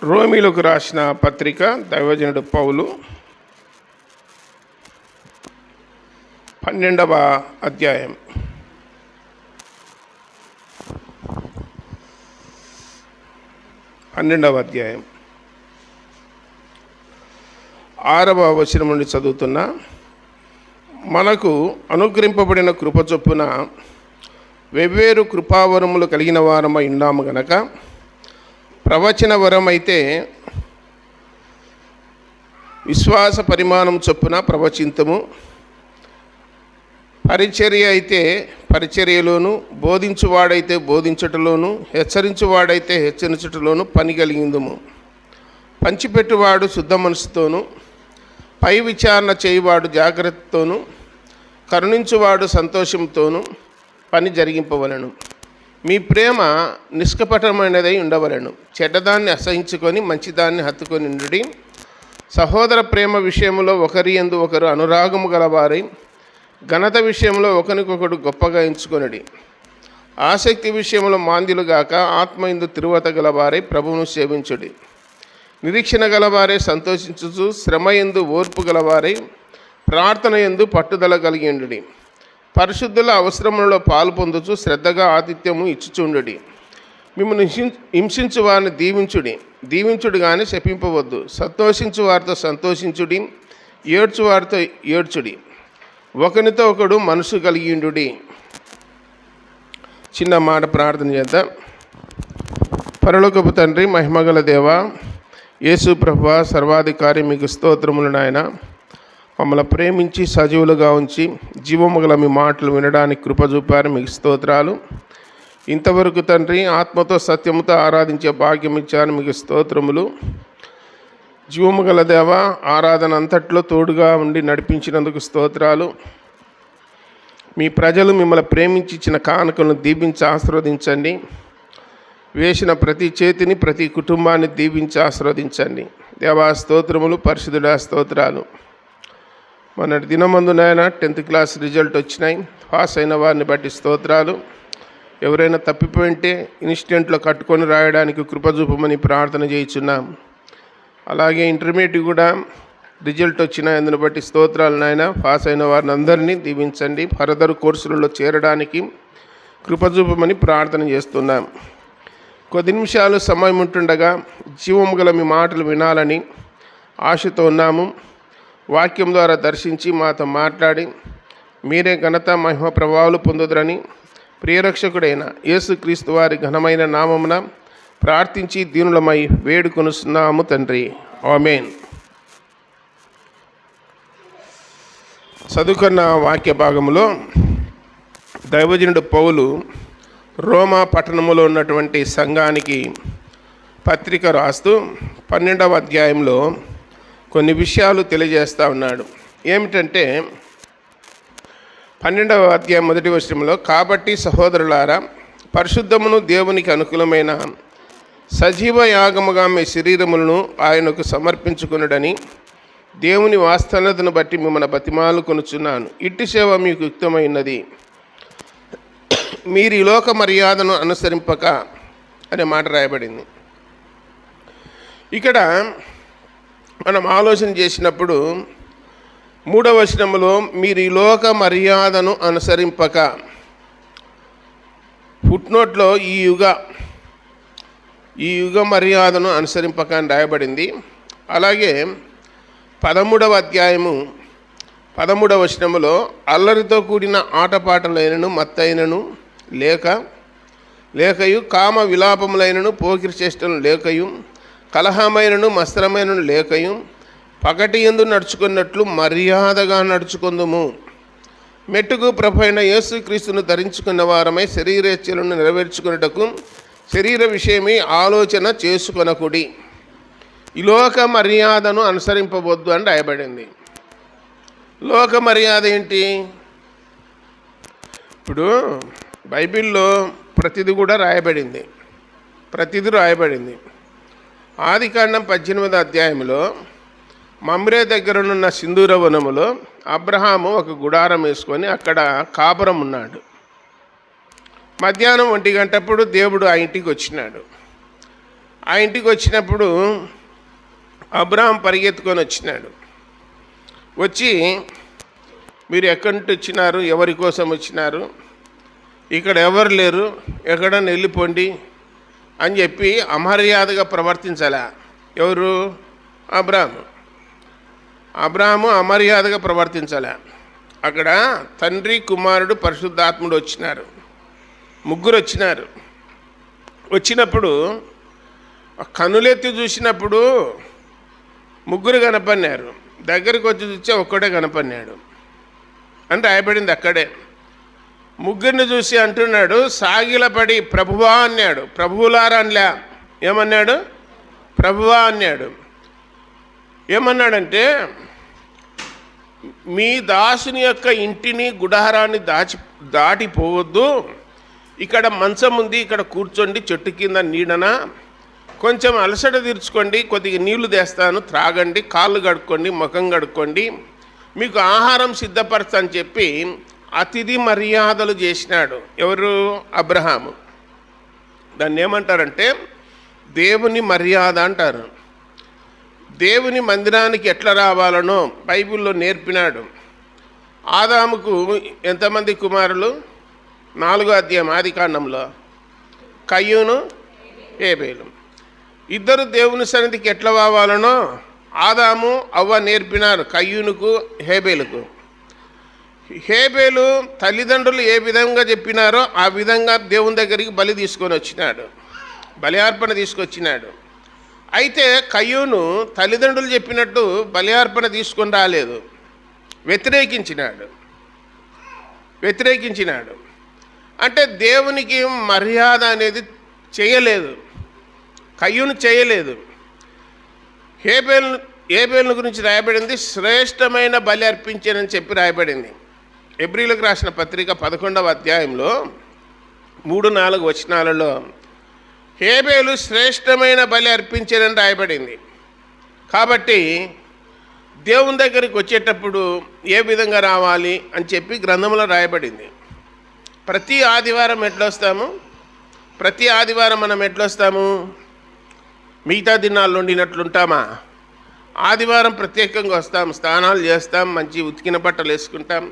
రోమీలకు రాసిన పత్రిక దైవజనుడు పౌలు 12వ అధ్యాయం 6వ వచనం నుండి చదువుతున్నా. మనకు అనుగ్రహింపబడిన కృప చొప్పున వెవ్వేరు కృపావరములు కలిగిన వారమై ఉన్నాము గనక, ప్రవచన వరం అయితే విశ్వాస పరిమాణం చొప్పున ప్రవచింతము, పరిచర్య అయితే పరిచర్యలోను, బోధించువాడైతే బోధించుటలోను, హెచ్చరించువాడైతే హెచ్చరించుటలోను పని కలిగిందుము. పంచిపెట్టువాడు శుద్ధ మనసుతోను, పై విచారణ చేయువాడు జాగ్రత్తతోను, కరుణించువాడు సంతోషంతోను పని జరిగింపవలను. మీ ప్రేమ నిష్కపటమైనదై ఉండవలను. చెడ్డదాన్ని అసహించుకొని మంచిదాన్ని హత్తుకొని ఉండుడి. సహోదర ప్రేమ విషయంలో ఒకరి యందు ఒకరు అనురాగము గలవారై, ఘనత విషయంలో ఒకరికొకడు గొప్పగా ఎంచుకొనుడి. ఆసక్తి విషయంలో మాంద్యులుగాక, ఆత్మయందు తిరువత గలవారై ప్రభువును సేవించుడి. నిరీక్షణ గలవారే సంతోషించుచు, శ్రమయందు ఓర్పు గలవారై, ప్రార్థన యందు పట్టుదల కలిగి ఉండుడి. పరిశుద్ధుల అవసరములలో పాలు పొందుచు శ్రద్ధగా ఆతిథ్యము ఇచ్చుచుండుడి. మిమ్మల్ని హింసించు వారిని దీవించుడు కానీ శపింపవద్దు. సంతోషించు వారితో సంతోషించుడి, ఏడ్చు వారితో ఏడ్చుడి. ఒకరితో ఒకడు మనసు కలిగిండుడి. చిన్న మాట ప్రార్థన చేద్దాం. పరలోకపు తండ్రి, మహిమగల దేవ, యేసు ప్రభువా, సర్వాధికారి, మీకు స్తోత్రములు నాయన. మమ్మల్ని ప్రేమించి సజీవులుగా ఉంచి జీవము గల మీ మాటలు వినడానికి కృప చూపారు, మీకు స్తోత్రాలు. ఇంతవరకు తండ్రి ఆత్మతో సత్యముతో ఆరాధించే భాగ్యం ఇచ్చారు, మీకు స్తోత్రములు. జీవము గల దేవ, ఆరాధన అంతట్లో తోడుగా ఉండి నడిపించినందుకు స్తోత్రాలు. మీ ప్రజలు మిమ్మల్ని ప్రేమించి ఇచ్చిన కానుకలను దీవించి ఆశీర్వదించండి. వేసిన ప్రతి చేతిని, ప్రతి కుటుంబాన్ని దీవించి ఆశీర్వదించండి. దేవా స్తోత్రములు, పరిశుద్ధుడా స్తోత్రాలు. మొన్నటి దినమందు నాయన 10th క్లాస్ రిజల్ట్ వచ్చినాయి. పాస్ అయిన వారిని బట్టి స్తోత్రాలు. ఎవరైనా తప్పిపోయింటే ఇన్స్టెంట్లో కట్టుకొని రాయడానికి కృప చూపమని ప్రార్థన చేయించున్నాం. అలాగే ఇంటర్మీడియట్ కూడా రిజల్ట్ వచ్చిన అందుని బట్టి స్తోత్రాలు నాయన. పాస్ అయిన వారిని అందరినీ దీవించండి. ఫర్దర్ కోర్సులలో చేరడానికి కృప చూపమని ప్రార్థన చేస్తున్నాం. కొద్ది నిమిషాలు సమయం ఉంటుండగా జీవము గల మీ మాటలు వినాలని ఆశతో ఉన్నాము. వాక్యం ద్వారా దర్శించి మాతో మాట్లాడి మీరే ఘనత మహిమ ప్రభావాలు పొందుదురని ప్రియరక్షకుడైన యేసుక్రీస్తు వారి ఘనమైన నామమున ప్రార్థించి దీనులమై వేడుకొనుస్తున్నాము తండ్రి, ఆమేన్. చదువుకున్న వాక్య భాగంలో దైవజనుడు పౌలు రోమా పట్టణములో ఉన్నటువంటి సంఘానికి పత్రిక రాస్తూ 12వ అధ్యాయంలో కొన్ని విషయాలు తెలియజేస్తూ ఉన్నాడు. ఏమిటంటే 12వ అధ్యాయం 1వ వచనంలో, కాబట్టి సహోదరులారా, పరిశుద్ధమును దేవునికి అనుకూలమైన సజీవ యాగముగా మీ శరీరములను ఆయనకు సమర్పించుకునుడని దేవుని వాస్తవతను బట్టి మిమ్మల్ని బతిమాలు కొనుచున్నాను. ఇట్టి సేవ మీకు యుక్తమైనది. మీరు ఈ లోక మర్యాదను అనుసరింపక అనే మాట రాయబడింది. ఇక్కడ మనం ఆలోచన చేసినప్పుడు 3వ వచనంలో మీరు ఈ లోక మర్యాదను అనుసరింపక, ఫుట్నోట్లో ఈ యుగ మర్యాదను అనుసరింపక అని రాయబడింది. అలాగే 13వ అధ్యాయము 13వ వచనములో అల్లరితో కూడిన ఆటపాటలైనను మత్తైనను లేకయు, కామ విలాపములైనను పోకిరి చేష్టను లేకయు, కలహమైనను మత్సరమైనను లేకయు, పగటి యందు నడుచుకున్నట్లు మర్యాదగా నడుచుకుందుము. మెట్టుకు ప్రభైన యేసుక్రీస్తును ధరించుకున్న వారమై శరీరేచ్ఛలను నెరవేర్చుకున్నటకు శరీర విషయమై ఆలోచన చేసుకొనకుడి. ఈ లోక మర్యాదను అనుసరింపవద్దు అని రాయబడింది. లోక మర్యాద ఏంటి? ఇప్పుడు బైబిల్లో ప్రతిదీ కూడా రాయబడింది. ఆదికాండం 18వ అధ్యాయంలో మమ్రే దగ్గరనున్న సింధూర వనములో అబ్రహాము ఒక గుడారం వేసుకొని అక్కడ కాపురం ఉన్నాడు. మధ్యాహ్నం 1 గంటప్పుడు దేవుడు ఆ ఇంటికి వచ్చినాడు. ఆ ఇంటికి వచ్చినప్పుడు అబ్రహాం పరిగెత్తుకొని వచ్చినాడు. వచ్చి, మీరు ఎక్కడి నుండి వచ్చినారు, ఎవరి కోసం వచ్చినారు, ఇక్కడ ఎవరు లేరు, ఎక్కడన్నా వెళ్ళిపోండి అని చెప్పి అమర్యాదగా ప్రవర్తించాలా. ఎవరు? అబ్రాహాము అమర్యాదగా ప్రవర్తించాలా. అక్కడ తండ్రి, కుమారుడు, పరిశుద్ధాత్ముడు వచ్చినారు, ముగ్గురు వచ్చినారు. వచ్చినప్పుడు కనులెత్తి చూసినప్పుడు ముగ్గురు కనపడినారు, దగ్గరికి వచ్చి చూస్తే ఒక్కడే కనపడినాడు అని రాయబడింది అక్కడే. ముగ్గురిని చూసి అంటున్నాడు, సాగిలపడి ప్రభువా అన్నాడు. ప్రభువులారా అనలే, ఏమన్నాడు? ప్రభువా అన్నాడు. ఏమన్నాడంటే, మీ దాసుని యొక్క ఇంటిని, గుడారాన్ని దాటిపోవద్దు, ఇక్కడ మంచం ఉంది, ఇక్కడ కూర్చోండి, చెట్టు కింద నీడన, కొంచెం అలసట తీర్చుకోండి, కొద్దిగా నీళ్లు తెస్తాను, త్రాగండి, కాళ్ళు కడుక్కోండి, ముఖం కడుక్కోండి, మీకు ఆహారం సిద్ధపరచు అని చెప్పి అతిథి మర్యాదలు చేసినాడు. ఎవరు? అబ్రహాము. దాన్ని ఏమంటారంటే దేవుని మర్యాద అంటారు. దేవుని మందిరానికి ఎట్లా రావాలనో బైబిల్లో నేర్పినాడు. ఆదాముకు ఎంతమంది కుమారులు? 4వ అధ్యాయం ఆదికాండంలో కయ్యూను, హేబేలు. ఇద్దరు దేవుని సన్నిధికి ఎట్లా రావాలనో ఆదాము, అవ్వ నేర్పినారు కయ్యూనుకు, హేబేలుకు. హేబేలు తల్లిదండ్రులు ఏ విధంగా చెప్పినారో ఆ విధంగా దేవుని దగ్గరికి బలి తీసుకొని వచ్చినాడు, బలి అర్పణ తీసుకొచ్చినాడు. అయితే కయ్యూను తల్లిదండ్రులు చెప్పినట్టు బలి అర్పణ తీసుకొని రాలేదు, వ్యతిరేకించినాడు. అంటే దేవునికి మర్యాద అనేది చేయలేదు, కయ్యూను చేయలేదు. హేబేలు గురించి రాయబడింది, శ్రేష్టమైన బలి అర్పించానని చెప్పి రాయబడింది. ఎబ్రీలకు రాసిన పత్రిక 11వ అధ్యాయంలో 3-4 వచనాలలో హేబేలు శ్రేష్టమైన బలి అర్పించానని రాయబడింది. కాబట్టి దేవుని దగ్గరికి వచ్చేటప్పుడు ఏ విధంగా రావాలి అని చెప్పి గ్రంథంలో రాయబడింది. ప్రతి ఆదివారం మనం ఎట్లొస్తాము? మిగతా దినాల్లో ఉండినట్లుంటామా? ఆదివారం ప్రత్యేకంగా వస్తాం, స్నానాలు చేస్తాం, మంచి ఉతికిన బట్టలు వేసుకుంటాం,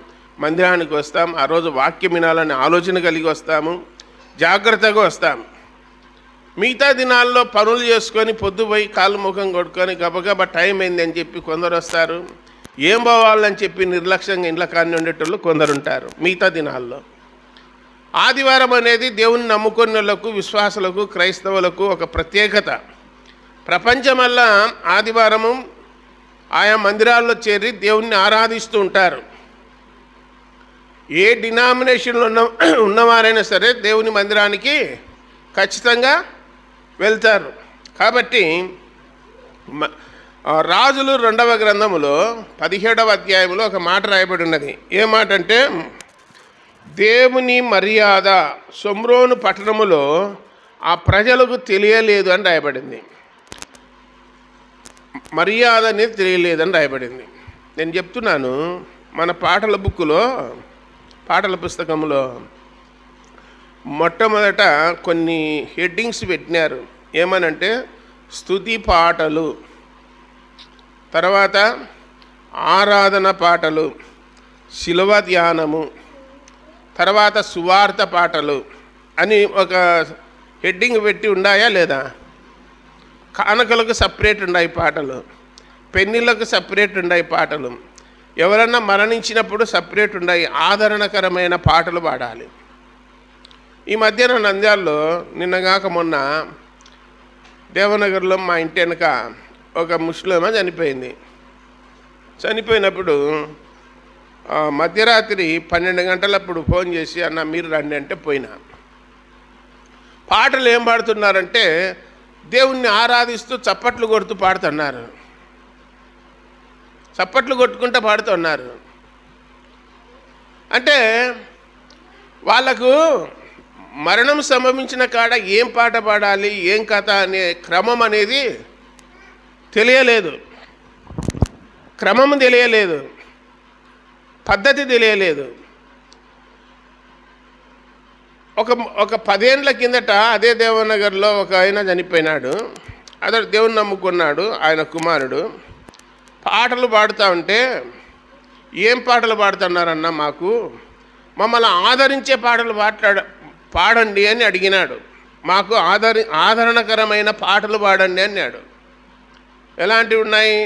మందిరానికి వస్తాం, ఆ రోజు వాక్యం వినాలని ఆలోచన కలిగి వస్తాము, జాగ్రత్తగా వస్తాం. మిగతా దినాల్లో పనులు చేసుకొని పొద్దుపోయి కాళ్ళు ముఖం కొట్టుకొని గబగబా టైం అయింది అని చెప్పి కొందరు వస్తారు, ఏం పోవాలని చెప్పి నిర్లక్ష్యంగా ఇండ్ల కాని ఉండేటోళ్ళు కొందరు ఉంటారు. మిగతా దినాల్లో ఆదివారం అనేది దేవుని నమ్ముకున్న వాళ్ళకు, విశ్వాసులకు, క్రైస్తవులకు ఒక ప్రత్యేకత. ప్రపంచమల్లా ఆదివారము ఆయా మందిరాల్లో చేరి దేవుణ్ణి ఆరాధిస్తూ ఉంటారు. ఏ డినామినేషన్లో ఉన్నవారైనా సరే దేవుని మందిరానికి ఖచ్చితంగా వెళ్తారు. కాబట్టి రాజులు 2వ గ్రంథములో 17వ అధ్యాయంలో ఒక మాట రాయబడి ఉన్నది. ఏ మాట అంటే, దేవుని మర్యాద షోమ్రోను పట్టణములో ఆ ప్రజలకు తెలియలేదు అని రాయబడింది. మర్యాద అనేది తెలియలేదని రాయబడింది. నేను చెప్తున్నాను, మన పాటల పుస్తకంలో మొట్టమొదట కొన్ని హెడ్డింగ్స్ పెట్టినారు. ఏమనంటే స్తుతి పాటలు, తర్వాత ఆరాధన పాటలు, శిలువ ధ్యానము, తర్వాత సువార్త పాటలు అని ఒక హెడ్డింగ్ పెట్టి ఉన్నాయా లేదా? కానుకలకు సపరేట్ ఉన్నాయి పాటలు, పెన్నిళ్ళకు సపరేట్ ఉన్నాయి పాటలు, ఎవరన్నా మరణించినప్పుడు సపరేట్ ఉన్నాయి, ఆదరణకరమైన పాటలు పాడాలి. ఈ మధ్యన నంద్యాలలో నిన్నగాక మొన్న దేవనగర్లో మా ఇంటి వెనక ఒక ముస్లిం చనిపోయింది. చనిపోయినప్పుడు మధ్యరాత్రి 12 గంటలప్పుడు ఫోన్ చేసి, అన్న మీరు రండి అంటే పోయినా. పాటలు ఏం పాడుతున్నారంటే దేవుణ్ణి ఆరాధిస్తూ చప్పట్లు కొడుతూ పాడుతున్నారు, చప్పట్లు కొట్టుకుంటూ పాడుతున్నారు. అంటే వాళ్ళకు మరణం సంభవించిన కాడ ఏం పాట పాడాలి, ఏం కథ అనే క్రమం అనేది తెలియలేదు, పద్ధతి తెలియలేదు. ఒక ఒక 10 ఏండ్ల కిందట అదే దేవనగర్లో ఒక ఆయన చనిపోయినాడు. అతడు దేవుని నమ్ముకున్నాడు. ఆయన కుమారుడు పాటలు పాడుతూ ఉంటే, ఏం పాటలు పాడుతున్నారన్నా, మమ్మల్ని ఆదరించే పాటలు పాడండి అని అడిగినాడు. మాకు ఆదరణకరమైన పాటలు పాడండి అన్నాడు. ఎలాంటివి ఉన్నాయి?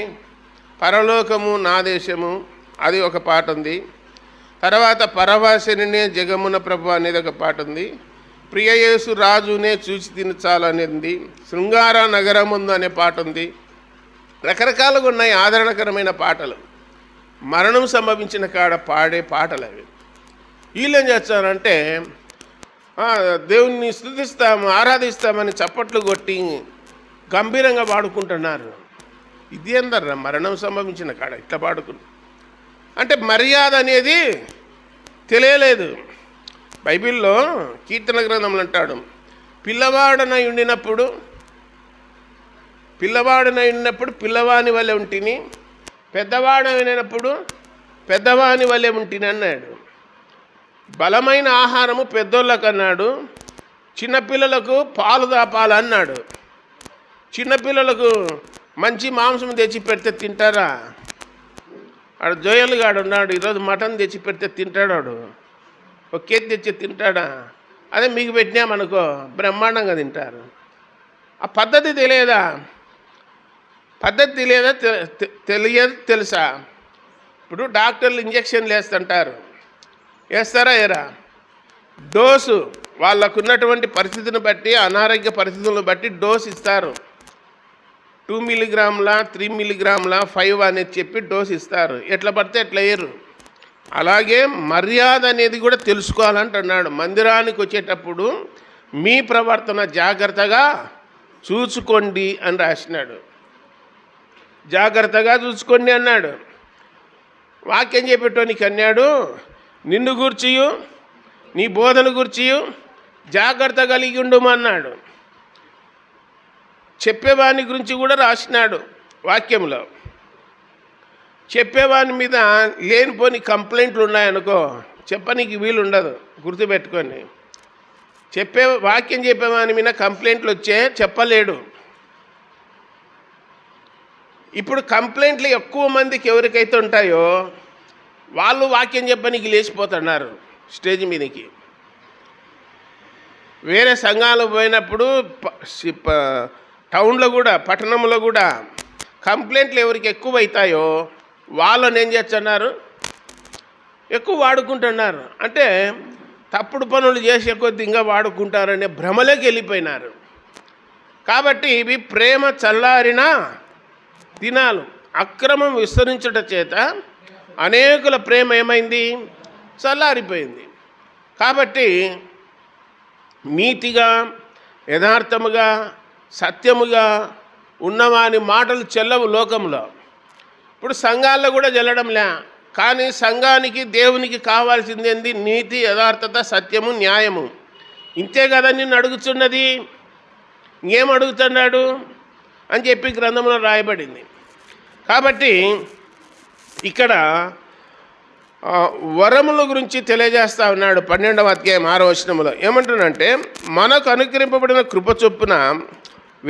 పరలోకము నా దేశము, అది ఒక పాట ఉంది. తర్వాత పరవాసిని జగమున ప్రభు అనేది ఒక పాట ఉంది. ప్రియయేసు రాజునే చూసి తినచాలు అనేది, శృంగార నగరముందు అనే పాట ఉంది. రకరకాలుగా ఉన్నాయి ఆదరణకరమైన పాటలు. మరణం సంభవించిన కాడ పాడే పాటలు అవి. వీళ్ళు ఏం చేస్తారంటే, దేవుణ్ణి స్తుతిస్తాము, ఆరాధిస్తామని చప్పట్లు కొట్టి గంభీరంగా పాడుకుంటున్నారు. ఇది అందర్రా మరణం సంభవించిన కాడ ఇట్లా అంటే మర్యాద అనేది తెలియలేదు. బైబిల్లో కీర్తన గ్రంథంలో అంటాడు, పిల్లవాడనై ఉండినప్పుడు పిల్లవాని వలె ఉంటిని, పెద్దవాడైనప్పుడు పెద్దవాని వలె ఉంటిని అన్నాడు. బలమైన ఆహారము పెద్దోళ్ళకు అన్నాడు, చిన్నపిల్లలకు పాలు దాపాలి అన్నాడు. చిన్నపిల్లలకు మంచి మాంసం తెచ్చి పెడితే తింటారా? ఆడు జోయలుగాడు ఉన్నాడు, ఈరోజు మటన్ తెచ్చి పెడితే తింటాడు. ఒక కేజీ తెచ్చి తింటాడా? అదే మీకు పెట్టినామనుకో బ్రహ్మాండంగా తింటారు. ఆ పద్ధతి తెలియదా? తెలియదు తెలుసా? ఇప్పుడు డాక్టర్లు ఇంజక్షన్లు వేస్తుంటారు, వేస్తారా ఏరా? డోసు వాళ్ళకున్నటువంటి పరిస్థితిని బట్టి, అనారోగ్య పరిస్థితులను బట్టి డోసు ఇస్తారు. 2 మిల్లీగ్రాముల, 3 మిల్లీగ్రాముల, 5 అనేది చెప్పి డోసు ఇస్తారు. ఎట్లా పడితే ఎట్లా వేయరు. అలాగే మర్యాద అనేది కూడా తెలుసుకోవాలంటున్నాడు. మందిరానికి వచ్చేటప్పుడు మీ ప్రవర్తన జాగ్రత్తగా చూసుకోండి అని రాసినాడు. జాగ్రత్తగా చూసుకోండి అన్నాడు. వాక్యం చెప్పేటోనికి అన్నాడు, నిన్ను గూర్చియు నీ బోధన గూర్చియు జాగ్రత్త కలిగి ఉండమన్నాడు. చెప్పేవాని గురించి కూడా రాసినాడు వాక్యంలో. చెప్పేవాని మీద లేనిపోని కంప్లైంట్లు ఉన్నాయనుకో చెప్పనీకి వీలు ఉండదు, గుర్తుపెట్టుకోండి. వాక్యం చెప్పేవాని మీద కంప్లైంట్లు వచ్చే చెప్పలేడు. ఇప్పుడు కంప్లైంట్లు ఎక్కువ మందికి ఎవరికైతే ఉంటాయో వాళ్ళు వాక్యం చెప్పనీకి లేచిపోతున్నారు స్టేజ్ మీదకి. వేరే సంఘాలు పోయినప్పుడు టౌన్లో కూడా, పట్టణంలో కూడా కంప్లైంట్లు ఎవరికి ఎక్కువ అవుతాయో వాళ్ళని ఏం చేస్తున్నారు, ఎక్కువ వాడుకుంటున్నారు. అంటే తప్పుడు పనులు చేసే కొద్ది ఇంకా వాడుకుంటారనే భ్రమలోకి వెళ్ళిపోయినారు. కాబట్టి ఇవి ప్రేమ చల్లారిన దినాలు. అక్రమం విస్తరించుట చేత అనేకుల ప్రేమ ఏమైంది? చల్లారిపోయింది. కాబట్టి నీతిగా, యథార్థముగా, సత్యముగా ఉన్నవాని మాటలు చెల్లవు లోకంలో. ఇప్పుడు సంఘాల్లో కూడా చెల్లడంలే. కానీ సంఘానికి, దేవునికి కావాల్సింది ఏంది? నీతి, యథార్థత, సత్యము, న్యాయము. ఇంతే కదా నిన్ను అడుగుతున్నది. ఇంకేం అడుగుతున్నాడు అని చెప్పి గ్రంథంలో రాయబడింది. కాబట్టి ఇక్కడ వరముల గురించి తెలియజేస్తా ఉన్నాడు 12వ అధ్యాయం 6వ వచనంలో. ఏమంటున్నంటే, మనకు అనుగ్రహింపబడిన కృప చొప్పున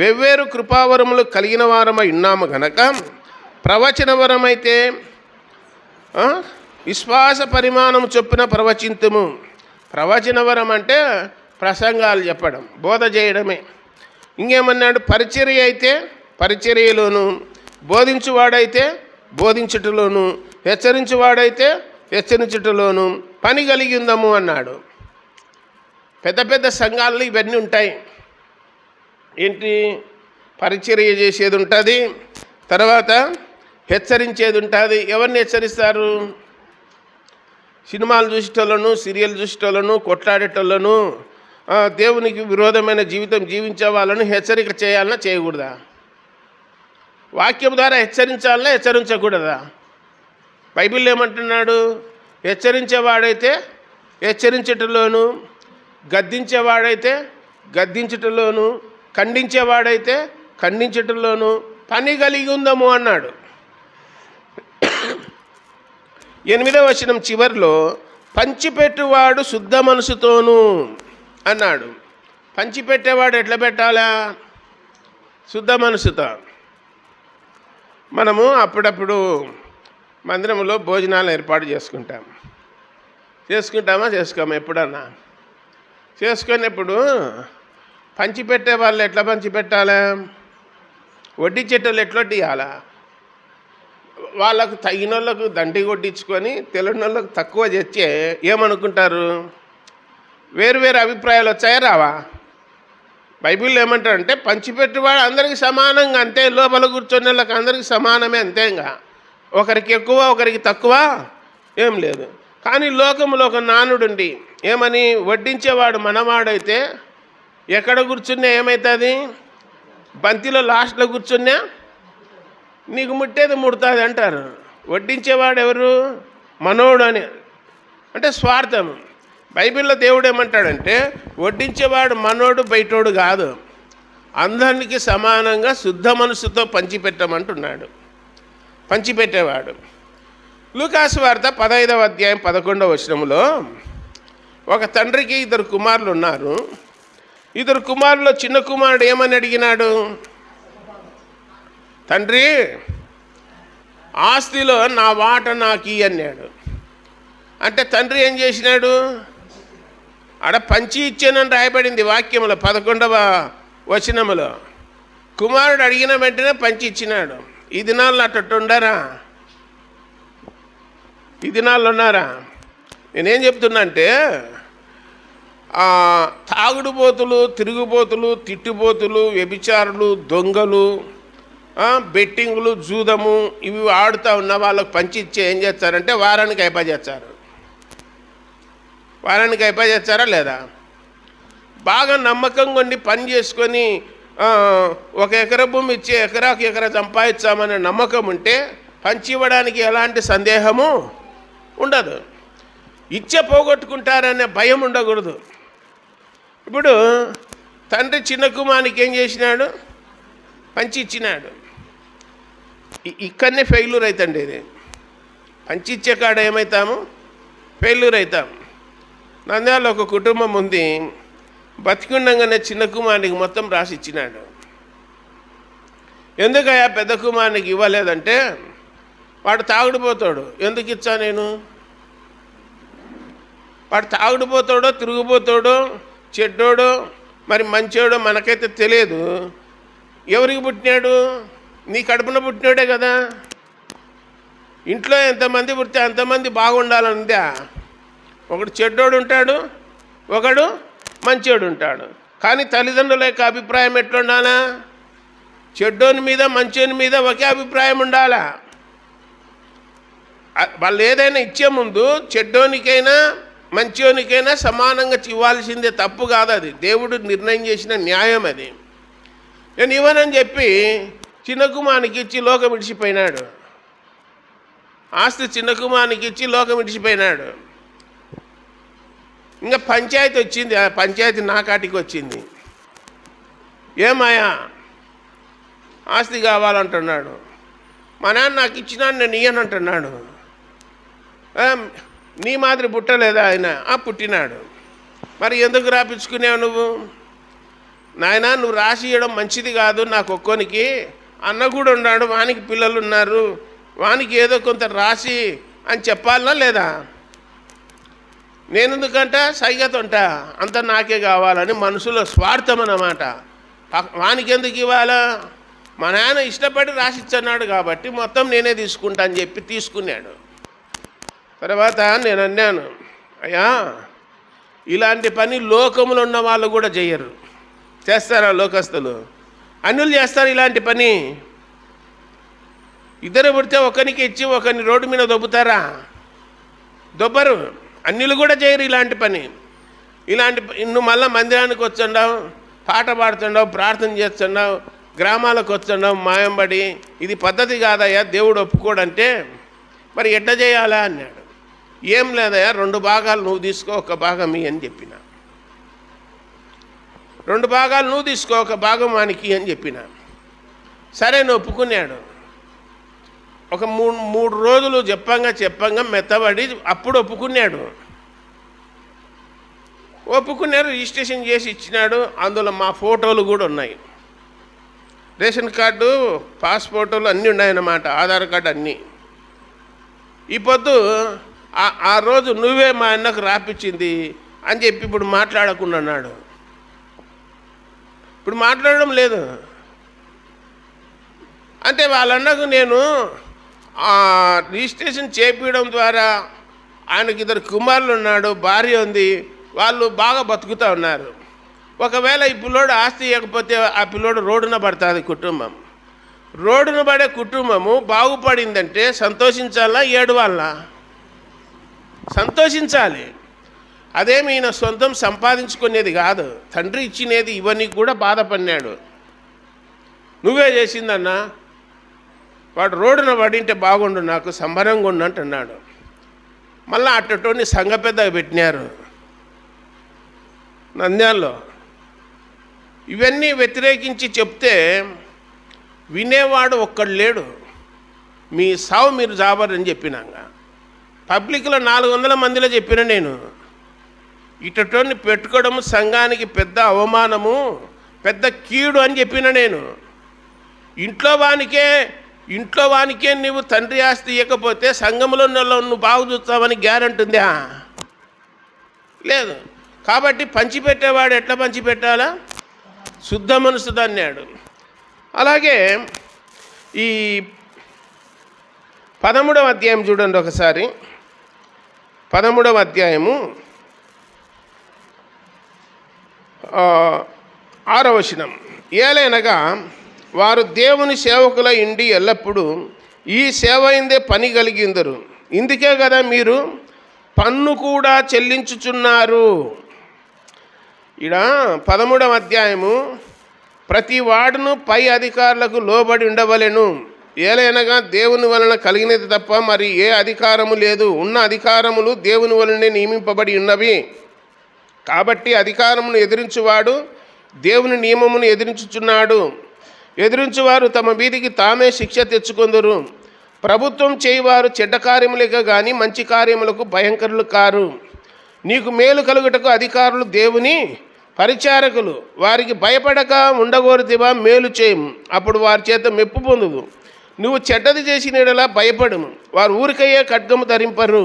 వెవ్వేరు కృపావరములు కలిగిన వారమై ఉన్నాము గనక, ప్రవచన వరమైతే విశ్వాస పరిమాణం చొప్పున ప్రవచింతుము. ప్రవచన వరం అంటే ప్రసంగాలు చెప్పడం, బోధ చేయడమే. ఇంకేమన్నాడు? పరిచర్య అయితే పరిచర్యలోను, బోధించువాడైతే బోధించుటలోను, హెచ్చరించువాడైతే హెచ్చరించుటలోను పని కలిగి ఉందాము అన్నాడు. పెద్ద పెద్ద సంఘాల్లో ఇవన్నీ ఉంటాయి. ఏంటి? పరిచర్య చేసేది ఉంటుంది, తర్వాత హెచ్చరించేది ఉంటుంది. ఎవరిని హెచ్చరిస్తారు? సినిమాలు చూసేటోళ్ళను, సీరియల్ చూసేటోళ్ళను, కొట్లాడేటోళ్ళను, దేవునికి విరోధమైన జీవితం జీవించే వాళ్ళను హెచ్చరిక చేయాలన్నా చేయకూడదా? వాక్యం ద్వారా హెచ్చరించాలన్నా హెచ్చరించకూడదా? బైబిల్ ఏమంటున్నాడు? హెచ్చరించేవాడైతే హెచ్చరించటలోను, గద్దించేవాడైతే గద్దించటలోను, ఖండించేవాడైతే ఖండించటంలోను పని కలిగి ఉందాము అన్నాడు. 8వ వచనం చివరిలో, పంచిపెట్టువాడు శుద్ధ మనసుతోనూ. అన్నాడు. పంచిపెట్టేవాడు ఎట్లా పెట్టాలా? శుద్ధ మనసుతో. మనము అప్పుడప్పుడు మందిరంలో భోజనాలు ఏర్పాటు చేసుకుంటామా చేసుకోమా? ఎప్పుడన్నా చేసుకునేప్పుడు పంచిపెట్టే వాళ్ళు ఎట్లా పంచిపెట్టాలా? వడ్డించేటోళ్ళు ఎట్లా వడ్డియాలా? వాళ్ళకు తగిన వాళ్ళకు దండి కొట్టించుకొని తెలియని వాళ్ళకు తక్కువ తెచ్చే ఏమనుకుంటారు? వేరు వేరు అభిప్రాయాలు వచ్చాయా రావా? బైబిల్లో ఏమంటారంటే పంచిపెట్టేవాడు అందరికీ సమానంగా అంతే, లోపల కూర్చొని వాళ్ళకి అందరికీ సమానమే అంతేగా, ఒకరికి ఎక్కువ ఒకరికి తక్కువ ఏం లేదు. కానీ లోకంలో ఒక నానుడుండి ఏమని, వడ్డించేవాడు మనవాడైతే ఎక్కడ కూర్చున్నా ఏమవుతుంది? బంతిలో లాస్ట్లో కూర్చున్నా నీకు ముట్టేది ముడుతుంది అంటారు. వడ్డించేవాడు ఎవరు? మనోడు అని. అంటే స్వార్థం. బైబిల్లో దేవుడు ఏమంటాడంటే వడ్డించేవాడు మనోడు బయటోడు కాదు, అందరికీ సమానంగా శుద్ధ మనసుతో పంచిపెట్టమంటున్నాడు. పంచిపెట్టేవాడు. లూకాసు వార్త 15వ అధ్యాయం 11వ వచనంలో ఒక తండ్రికి 2 కుమారులు ఉన్నారు. 2 కుమారుల్లో చిన్న కుమారుడు ఏమని అడిగినాడు? తండ్రి, ఆస్తిలో నా వాట నాకు అన్నాడు. అంటే తండ్రి ఏం చేసినాడు? ఆడ పంచి ఇచ్చానని రాయబడింది వాక్యంలో 11వ వచనములో. కుమారుడు అడిగిన వెంటనే పంచి ఇచ్చినాడు. ఈ దినాల్లో అట్టు ఉండరా? ఈ దినాల్లో ఉన్నారా? నేనేం చెప్తున్నా అంటే తాగుడుపోతులు, తిరుగుబోతులు, తిట్టుబోతులు, వ్యభిచారులు, దొంగలు, బెట్టింగులు, జూదము ఇవి ఆడుతూ ఉన్న వాళ్ళకు పంచి ఇచ్చి ఏం చేస్తారంటే వారానికి అయిపోచేస్తారు. వారానికి అయిపోచేస్తారా లేదా? బాగా నమ్మకంగా ఉండి పని చేసుకొని 1 ఎకరా భూమి ఇచ్చి ఎకరాకు ఎకరా సంపాదించామనే నమ్మకం ఉంటే పంచి ఇవ్వడానికి ఎలాంటి సందేహము ఉండదు. ఇచ్చే పోగొట్టుకుంటారనే భయం ఉండకూడదు. ఇప్పుడు తండ్రి చిన్న కుమారునికి ఏం చేసినాడు? పంచి ఇచ్చినాడు. ఇక్కడనే ఫెయిల్యూర్ అవుతండి. ఇది పంచి ఇచ్చే కాడ ఏమవుతాము? ఫెయిల్యూర్ అవుతాం. నంద్యాలలో ఒక కుటుంబం ఉంది. బతికుండగానే చిన్న కుమారునికి మొత్తం రాసి ఇచ్చినాడు. ఎందుకయ్యా పెద్ద కుమారునికి ఇవ్వలేదంటే వాడు తాగుడుపోతాడు. ఎందుకు ఇచ్చా నేను? వాడు తాగుడుపోతాడో, తిరుగుపోతాడో, చెడ్డోడో, మరి మంచోడో మనకైతే తెలియదు. ఎవరికి పుట్టినాడు? నీ కడుపున పుట్టినాడే కదా. ఇంట్లో ఎంతమంది పుడితే అంతమంది బాగుండాలందా? ఒకడు చెడ్డోడు ఉంటాడు, ఒకడు మంచోడు ఉంటాడు. కానీ తల్లిదండ్రుల యొక్క అభిప్రాయం ఎట్లుండాలా? చెడ్డోని మీద మంచోని మీద ఒకే అభిప్రాయం ఉండాలా. వాళ్ళు ఏదైనా ఇచ్చే ముందు చెడ్డోనికైనా మంచోనికైనా సమానంగా ఇవ్వాల్సిందే, తప్పు కాదు. అది దేవుడు నిర్ణయం చేసిన న్యాయం. అది నేను ఇవ్వనని చెప్పి చిన్న కుమారునికి ఇచ్చి లోకం విడిచిపోయినాడు. ఆస్తి చిన్న కుమారునికి ఇచ్చి లోకం విడిచిపోయినాడు. ఇంకా పంచాయతీ వచ్చింది. ఆ పంచాయతీ నా కాటికి వచ్చింది. ఏమాయా ఆస్తి కావాలంటున్నాడు. మా నాన్న నాకు ఇచ్చినాడు, నేను ఇయ్యనంటున్నాడు. నీ మాదిరి పుట్టలేదా ఆయన? పుట్టినాడు. మరి ఎందుకు రాపించుకునేవు నువ్వు? నాయన నువ్వు రాసి ఇవ్వడం మంచిది కాదు. నాకు ఒక్కోనికి అన్న కూడా ఉన్నాడు, వానికి పిల్లలు ఉన్నారు, వానికి ఏదో కొంత రాసి అని చెప్పాలనా లేదా? నేనెందుకంట సైగతుంటా అంత నాకే కావాలని మనసులో స్వార్థం అన్నమాట. వానికి ఎందుకు ఇవ్వాలా? మా నాన్న ఇష్టపడి రాసిచ్చన్నాడు కాబట్టి మొత్తం నేనే తీసుకుంటా అని చెప్పి తీసుకున్నాడు. తర్వాత నేను అన్నాను, అయ్యా ఇలాంటి పని లోకంలో ఉన్న వాళ్ళు కూడా చెయ్యరు. చేస్తారా లోకస్తులు? అన్యులు చేస్తారు ఇలాంటి పని. ఇద్దరు పుడితే ఒకరికి ఇచ్చి ఒకరిని రోడ్డు మీద దొబ్బుతారా? దొబ్బరు. అన్యులు కూడా చేయరు ఇలాంటి పని. నువ్వు మళ్ళీ మందిరానికి వచ్చుండవు, పాట పాడుతుండవు, ప్రార్థన చేస్తుండవు, గ్రామాలకు వచ్చుండవు మాయంబడి. ఇది పద్ధతి కాదయ్యా, దేవుడు ఒప్పుకోడంటే మరి ఎట్లా చేయాలా అన్నాడు. ఏం లేదయ్యా, 2 భాగాలు నువ్వు తీసుకో, 1 భాగం ఈ అని చెప్పిన. 2 భాగాలు నువ్వు తీసుకో, 1 భాగం వానికి అని చెప్పిన. సరే నువ్వు ఒప్పుకున్నాడు. ఒక 3 రోజులు చెప్పంగా మెత్తబడి అప్పుడు ఒప్పుకున్నాడు. ఒప్పుకున్నారు, రిజిస్ట్రేషన్ చేసి ఇచ్చినాడు. అందులో మా ఫోటోలు కూడా ఉన్నాయి, రేషన్ కార్డు, పాస్పోర్టులు అన్నీ ఉన్నాయన్నమాట, ఆధార్ కార్డు అన్నీ. ఈ పొద్దు ఆ రోజు నువ్వే మా అన్నకు రాపిచ్చింది అని చెప్పి ఇప్పుడు మాట్లాడకుండా అన్నాడు. ఇప్పుడు మాట్లాడడం లేదు. అంటే వాళ్ళన్నకు నేను రిజిస్ట్రేషన్ చేపించడం ద్వారా ఆయనకి 2 కుమారులు ఉన్నాడు, భార్య ఉంది, వాళ్ళు బాగా బతుకుతూ ఉన్నారు. ఒకవేళ ఈ పిల్లోడు ఆస్తి ఇవ్వకపోతే ఆ పిల్లోడు రోడ్డున పడుతుంది కుటుంబం. రోడ్డున పడే కుటుంబము బాగుపడిందంటే సంతోషించాలా, ఏడవాలా? సంతోషించాలి. అదేమి ఈయన సొంతం సంపాదించుకునేది కాదు, తండ్రి ఇచ్చినది. ఇవన్నీ కూడా బాధపడినాడు. నువ్వే చేసిందన్నా, వాడు రోడ్డున పడింటే బాగుండు, నాకు సంబరంగా ఉండు అంటున్నాడు. మళ్ళీ అట్టటోని సంఘ పెద్దగా పెట్టినారు నంద్యాలలో. ఇవన్నీ వ్యతిరేకించి చెప్తే వినేవాడు ఒక్కడు లేడు. మీ సావు మీరు జాబరని చెప్పినాక పబ్లిక్లో 400 మందిలో చెప్పిన నేను. ఇటటోని పెట్టుకోవడము సంఘానికి పెద్ద అవమానము, పెద్ద కీడు అని చెప్పిన నేను. ఇంట్లో వానికే నువ్వు తండ్రి ఆస్తి ఇవ్వకపోతే సంఘంలో నువ్వు బాగు చూస్తావని గ్యారంటీ ఉందా? లేదు. కాబట్టి పంచిపెట్టేవాడు ఎట్లా పంచిపెట్టాలా? శుద్ధ మనసుతో అన్నాడు. అలాగే ఈ 13వ అధ్యాయం చూడండి ఒకసారి. 13వ అధ్యాయము 6వ వచనం. ఏలైనగా వారు దేవుని సేవకుల ఇండి ఎల్లప్పుడూ ఈ సేవ అయిందే పని కలిగిందరు. ఇందుకే కదా మీరు పన్ను కూడా చెల్లించుచున్నారు. ఇక్కడ 13వ అధ్యాయము, ప్రతి వాడును పై అధికారులకు లోబడి ఉండవలెను. ఏలైనగా దేవుని వలన కలిగినది తప్ప మరి ఏ అధికారము లేదు. ఉన్న అధికారములు దేవుని వలనే నియమింపబడి ఉన్నవి. కాబట్టి అధికారమును ఎదిరించువాడు దేవుని నియమమును ఎదిరించుచున్నాడు. ఎదిరించువారు తమ వీధికి తామే శిక్ష తెచ్చుకొందురు. ప్రభుత్వం చేయువారు చెడ్డ కార్యములక కానీ మంచి కార్యములకు భయంకరులు కారు. నీకు మేలు కలుగుటకు అధికారులు దేవుని పరిచారకులు. వారికి భయపడక ఉండగోరితివా? మేలు చేయము, అప్పుడు వారి చేత మెప్పు పొందువు. నువ్వు చెడ్డది చేసిన యెడల భయపడుము, వారు ఊరికయ్యే ఖడ్గము ధరింపరు.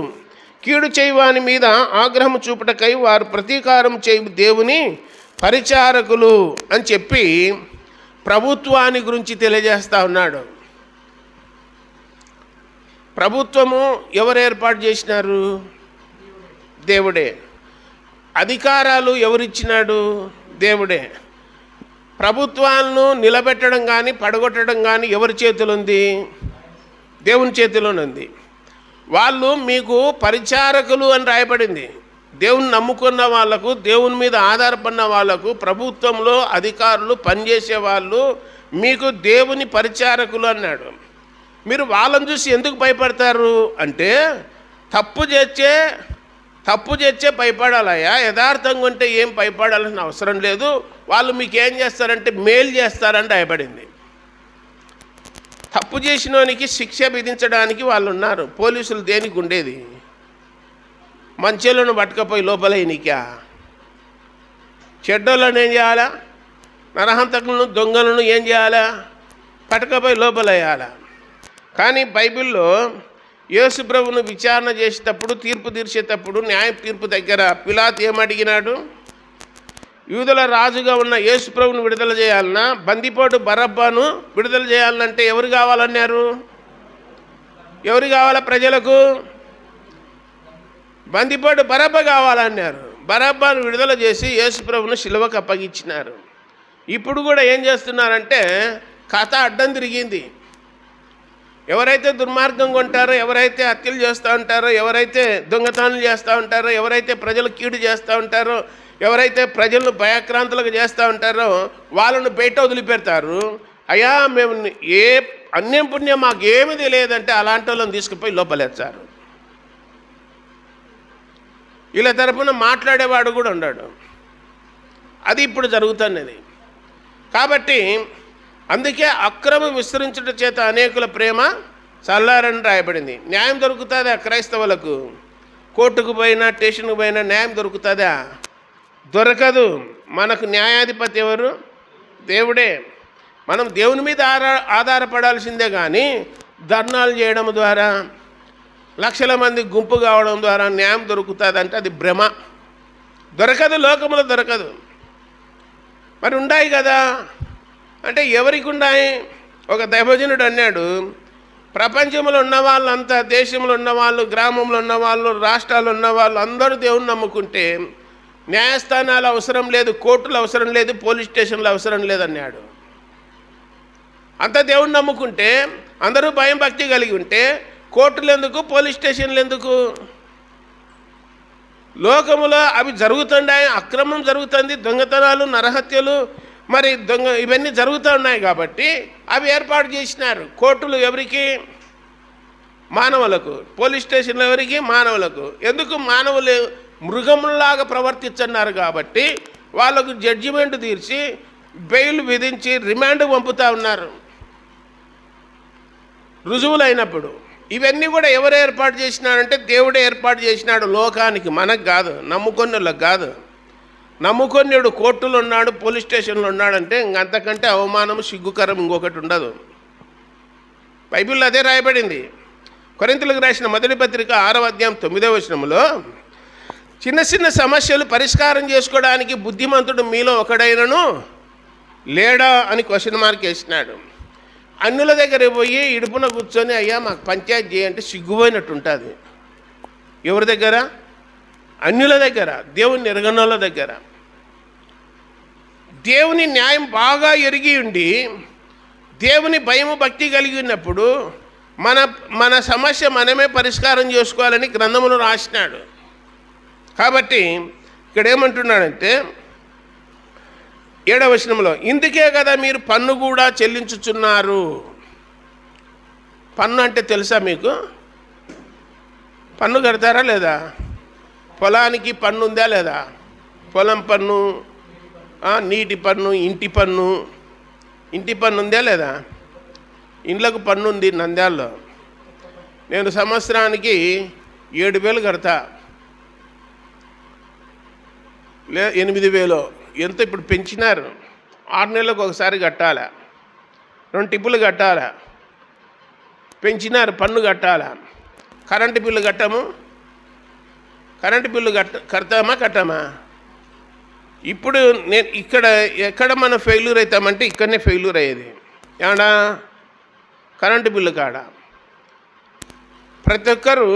కీడు చేయువాని మీద ఆగ్రహము చూపుటకై వారు ప్రతీకారం చేయు దేవుని పరిచారకులు అని చెప్పి ప్రభుత్వాన్ని గురించి తెలియజేస్తూ ఉన్నాడు. ప్రభుత్వము ఎవరు ఏర్పాటు చేసినారు? దేవుడే. అధికారాలు ఎవరిచ్చినాడు? దేవుడే. ప్రభుత్వాలను నిలబెట్టడం కానీ పడగొట్టడం కానీ ఎవరి చేతిలో ఉంది? దేవుని చేతిలోనే ఉంది. వాళ్ళు మీకు పరిచారకులు అని రాయబడింది. దేవుని నమ్ముకున్న వాళ్ళకు, దేవుని మీద ఆధారపడిన వాళ్ళకు, ప్రభుత్వంలో అధికారులు పనిచేసే వాళ్ళు మీకు దేవుని పరిచారకులు అన్నాడు. మీరు వాళ్ళని చూసి ఎందుకు భయపడతారు అంటే తప్పు చేస్తే భయపడాలయ్యా. యథార్థంగా ఉంటే ఏం భయపడాల్సిన అవసరం లేదు. వాళ్ళు మీకు ఏం చేస్తారంటే మేలు చేస్తారని రాయబడింది. తప్పు చేసినోనికి శిక్ష విధించడానికి వాళ్ళు ఉన్నారు. పోలీసులు దేనికి ఉండేది? మంచోళ్ళను పట్టుకపోయి లోపల నీకా? చెడ్డోళ్ళను ఏం చేయాలా? నరహంతకులను దొంగలను ఏం చేయాలా? పట్టుకపోయి లోపల వేయాలా? కానీ బైబిల్లో యేసు ప్రభువును విచారణ చేసేటప్పుడు, తీర్పు తీర్చేటప్పుడు, న్యాయ తీర్పు దగ్గర పిలాతు ఏమడిగినాడు? యూదుల రాజుగా ఉన్న యేసు ప్రభువును విడుదల చేయాలన్నా, బందిపోటు బరబ్బాను విడుదల చేయాలంటే ఎవరు కావాలన్నారు? ఎవరు కావాలా ప్రజలకు? బందిపోటు బరబ్బ కావాలన్నారు. బరబ్బాను విడుదల చేసి యేసు ప్రభువును శిలువకు అప్పగించినారు. ఇప్పుడు కూడా ఏం చేస్తున్నారంటే కథ అడ్డం తిరిగింది. ఎవరైతే దుర్మార్గంగా ఉంటారో, ఎవరైతే హత్యలు చేస్తూ ఉంటారో, ఎవరైతే దొంగతనాలు చేస్తూ ఉంటారో, ఎవరైతే ప్రజలు కీడు చేస్తూ ఉంటారో, ఎవరైతే ప్రజలను భయాక్రాంతులకు చేస్తూ ఉంటారో వాళ్ళను బయట వదిలిపెడతారు. అయ్యా మేము ఏ అన్యం పుణ్యం మాకు ఏమీ తెలియదంటే అలాంటి వాళ్ళని తీసుకుపోయి లోపలేస్తారు. వీళ్ళ తరపున మాట్లాడేవాడు కూడా ఉన్నాడు. అది ఇప్పుడు జరుగుతున్నది. కాబట్టి అందుకే అక్రమం విస్తరించుట చేత అనేకుల ప్రేమ చల్లారని రాయబడింది. న్యాయం దొరుకుతుందా క్రైస్తవులకు? కోర్టుకు పోయినా, స్టేషన్కు పోయినా న్యాయం దొరుకుతుందా? దొరకదు. మనకు న్యాయాధిపతి ఎవరు? దేవుడే. మనం దేవుని మీద ఆధారపడాల్సిందే కానీ ధర్నాలు చేయడం ద్వారా, లక్షల మంది గుంపు కావడం ద్వారా న్యాయం దొరుకుతుందంటే అది భ్రమ. దొరకదు, లోకంలో దొరకదు. మరి ఉన్నాయి కదా అంటే ఎవరికి ఉన్నాయి? ఒక దైవజనుడు అన్నాడు, ప్రపంచంలో ఉన్న వాళ్ళంతా, దేశంలో ఉన్నవాళ్ళు, గ్రామంలో ఉన్నవాళ్ళు, రాష్ట్రాల్లో ఉన్నవాళ్ళు అందరూ దేవుని నమ్ముకుంటే న్యాయస్థానాలు అవసరం లేదు, కోర్టులు అవసరం లేదు, పోలీస్ స్టేషన్లు అవసరం లేదన్నాడు. అంత దేవుని నమ్ముకుంటే, అందరూ భయం భక్తి కలిగి ఉంటే కోర్టులు ఎందుకు, పోలీస్ స్టేషన్లు ఎందుకు? లోకములో అవి జరుగుతున్నాయి, అక్రమం జరుగుతుంది, దొంగతనాలు, నరహత్యలు, మరి ఇవన్నీ జరుగుతూ ఉన్నాయి కాబట్టి అవి ఏర్పాటు చేసినారు. కోర్టులు ఎవరికి? మానవులకు. పోలీస్ స్టేషన్లు ఎవరికి? మానవులకు. ఎందుకు? మానవులు మృగములాగా ప్రవర్తిస్తున్నారు కాబట్టి వాళ్ళకు జడ్జిమెంట్ తీర్చి బెయిల్ విధించి రిమాండ్ పంపుతూ ఉన్నారు రుజువులైనప్పుడు. ఇవన్నీ కూడా ఎవరు ఏర్పాటు చేసినారంటే దేవుడే ఏర్పాటు చేసినాడు లోకానికి, మనకు కాదు, నమ్ముకొన్నోళ్ళకి కాదు. నమ్ముకొన్నుడు కోర్టులో ఉన్నాడు, పోలీస్ స్టేషన్లో ఉన్నాడంటే ఇంకంతకంటే అవమానం, సిగ్గుకరం ఇంకొకటి ఉండదు. బైబిల్లో అదే రాయబడింది. కొరింథీయులకు రాసిన మొదటి పత్రిక 6వ అధ్యాయం 9వ వచనంలో, చిన్న చిన్న సమస్యలు పరిష్కారం చేసుకోవడానికి బుద్ధిమంతుడు మీలో ఒకడైనను లేడా అని క్వశ్చన్ మార్క్ వేసినాడు. అన్యుల దగ్గర పోయి ఇడుపున కూర్చొని అయ్యా మాకు పంచాయతీ చేయంటే సిగ్గుపోయినట్టు ఉంటుంది. ఎవరి దగ్గర? అన్యుల దగ్గర, దేవుని ఎరగనోళ్ళ దగ్గర. దేవుని న్యాయం బాగా ఎరిగి ఉండి దేవుని భయము భక్తి కలిగి ఉన్నప్పుడు మన సమస్య మనమే పరిష్కారం చేసుకోవాలని గ్రంథములో రాసినాడు. కాబట్టి ఇక్కడ ఏమంటున్నాడంటే 7వ వచనంలో, ఇందుకే కదా మీరు పన్ను కూడా చెల్లించుచున్నారు. పన్ను అంటే తెలుసా మీకు? పన్ను కడతారా లేదా? పొలానికి పన్ను ఉందా లేదా? పొలం పన్ను, నీటి పన్ను, ఇంటి పన్ను. ఇంటి పన్ను ఉందా లేదా? ఇండ్లకు పన్ను ఉంది నంద్యాలలో. నేను సంవత్సరానికి 7,000 కడతా, 8,000 ఎంత ఇప్పుడు పెంచినారు. 6 నెలలకు ఒకసారి కట్టాలా, 2 టిప్పులు కట్టాలా, పెంచినారు, పన్ను కట్టాలా. కరెంటు బిల్లు కట్టము, కరెంటు బిల్లు కట్టామా? ఇప్పుడు నేను ఎక్కడ మనం ఫెయిల్యూర్ అవుతామంటే ఇక్కడనే ఫెయిల్యూర్ అయ్యేది. ఏడా? కరెంటు బిల్లు కాడ. ప్రతి ఒక్కరూ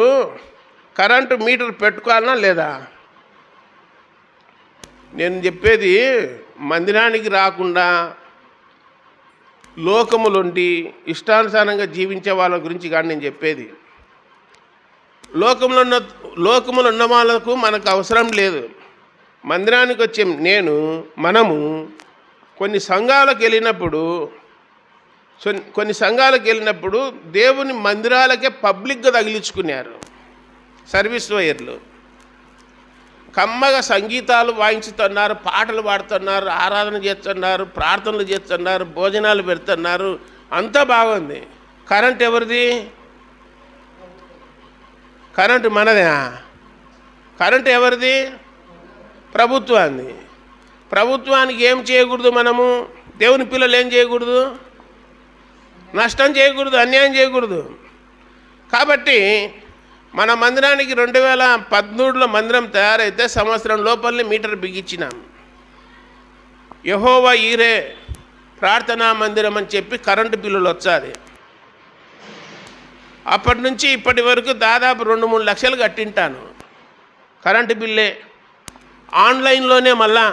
కరెంటు మీటర్ పెట్టుకోవాలనా లేదా? నేను చెప్పేది మందిరానికి రాకుండా లోకములుండి ఇష్టానుసారంగా జీవించే వాళ్ళ గురించి కానీ నేను చెప్పేది. లోకములో ఉన్న వాళ్ళకు మనకు అవసరం లేదు. మందిరానికి వచ్చే మనము కొన్ని సంఘాలకు వెళ్ళినప్పుడు దేవుని మందిరాలకే పబ్లిక్గా తగిలించుకున్నారు సర్వీస్ వైర్లు. కమ్మగా సంగీతాలు వాయించుతున్నారు, పాటలు పాడుతున్నారు, ఆరాధన చేస్తున్నారు, ప్రార్థనలు చేస్తున్నారు, భోజనాలు పెడుతున్నారు, అంతా బాగుంది. కరెంట్ ఎవరిది? కరెంటు మనదే. కరెంటు ఎవరిది? ప్రభుత్వాన్ని. ప్రభుత్వానికి ఏం చేయకూడదు? మనము దేవుని పిల్లలు ఏం చేయకూడదు? నష్టం చేయకూడదు, అన్యాయం చేయకూడదు. కాబట్టి మన మందిరానికి 2013లో మందిరం తయారైతే సంవత్సరం లోపలనే మీటర్ బిగించినాం. యెహోవా ఈరే ప్రార్థనా మందిరం అని చెప్పి కరెంటు బిల్లులు వచ్చాది. అప్పటి నుంచి ఇప్పటి వరకు దాదాపు 2-3 లక్షలు కట్టింటాను కరెంటు బిల్లే. ఆన్లైన్లోనే మళ్ళా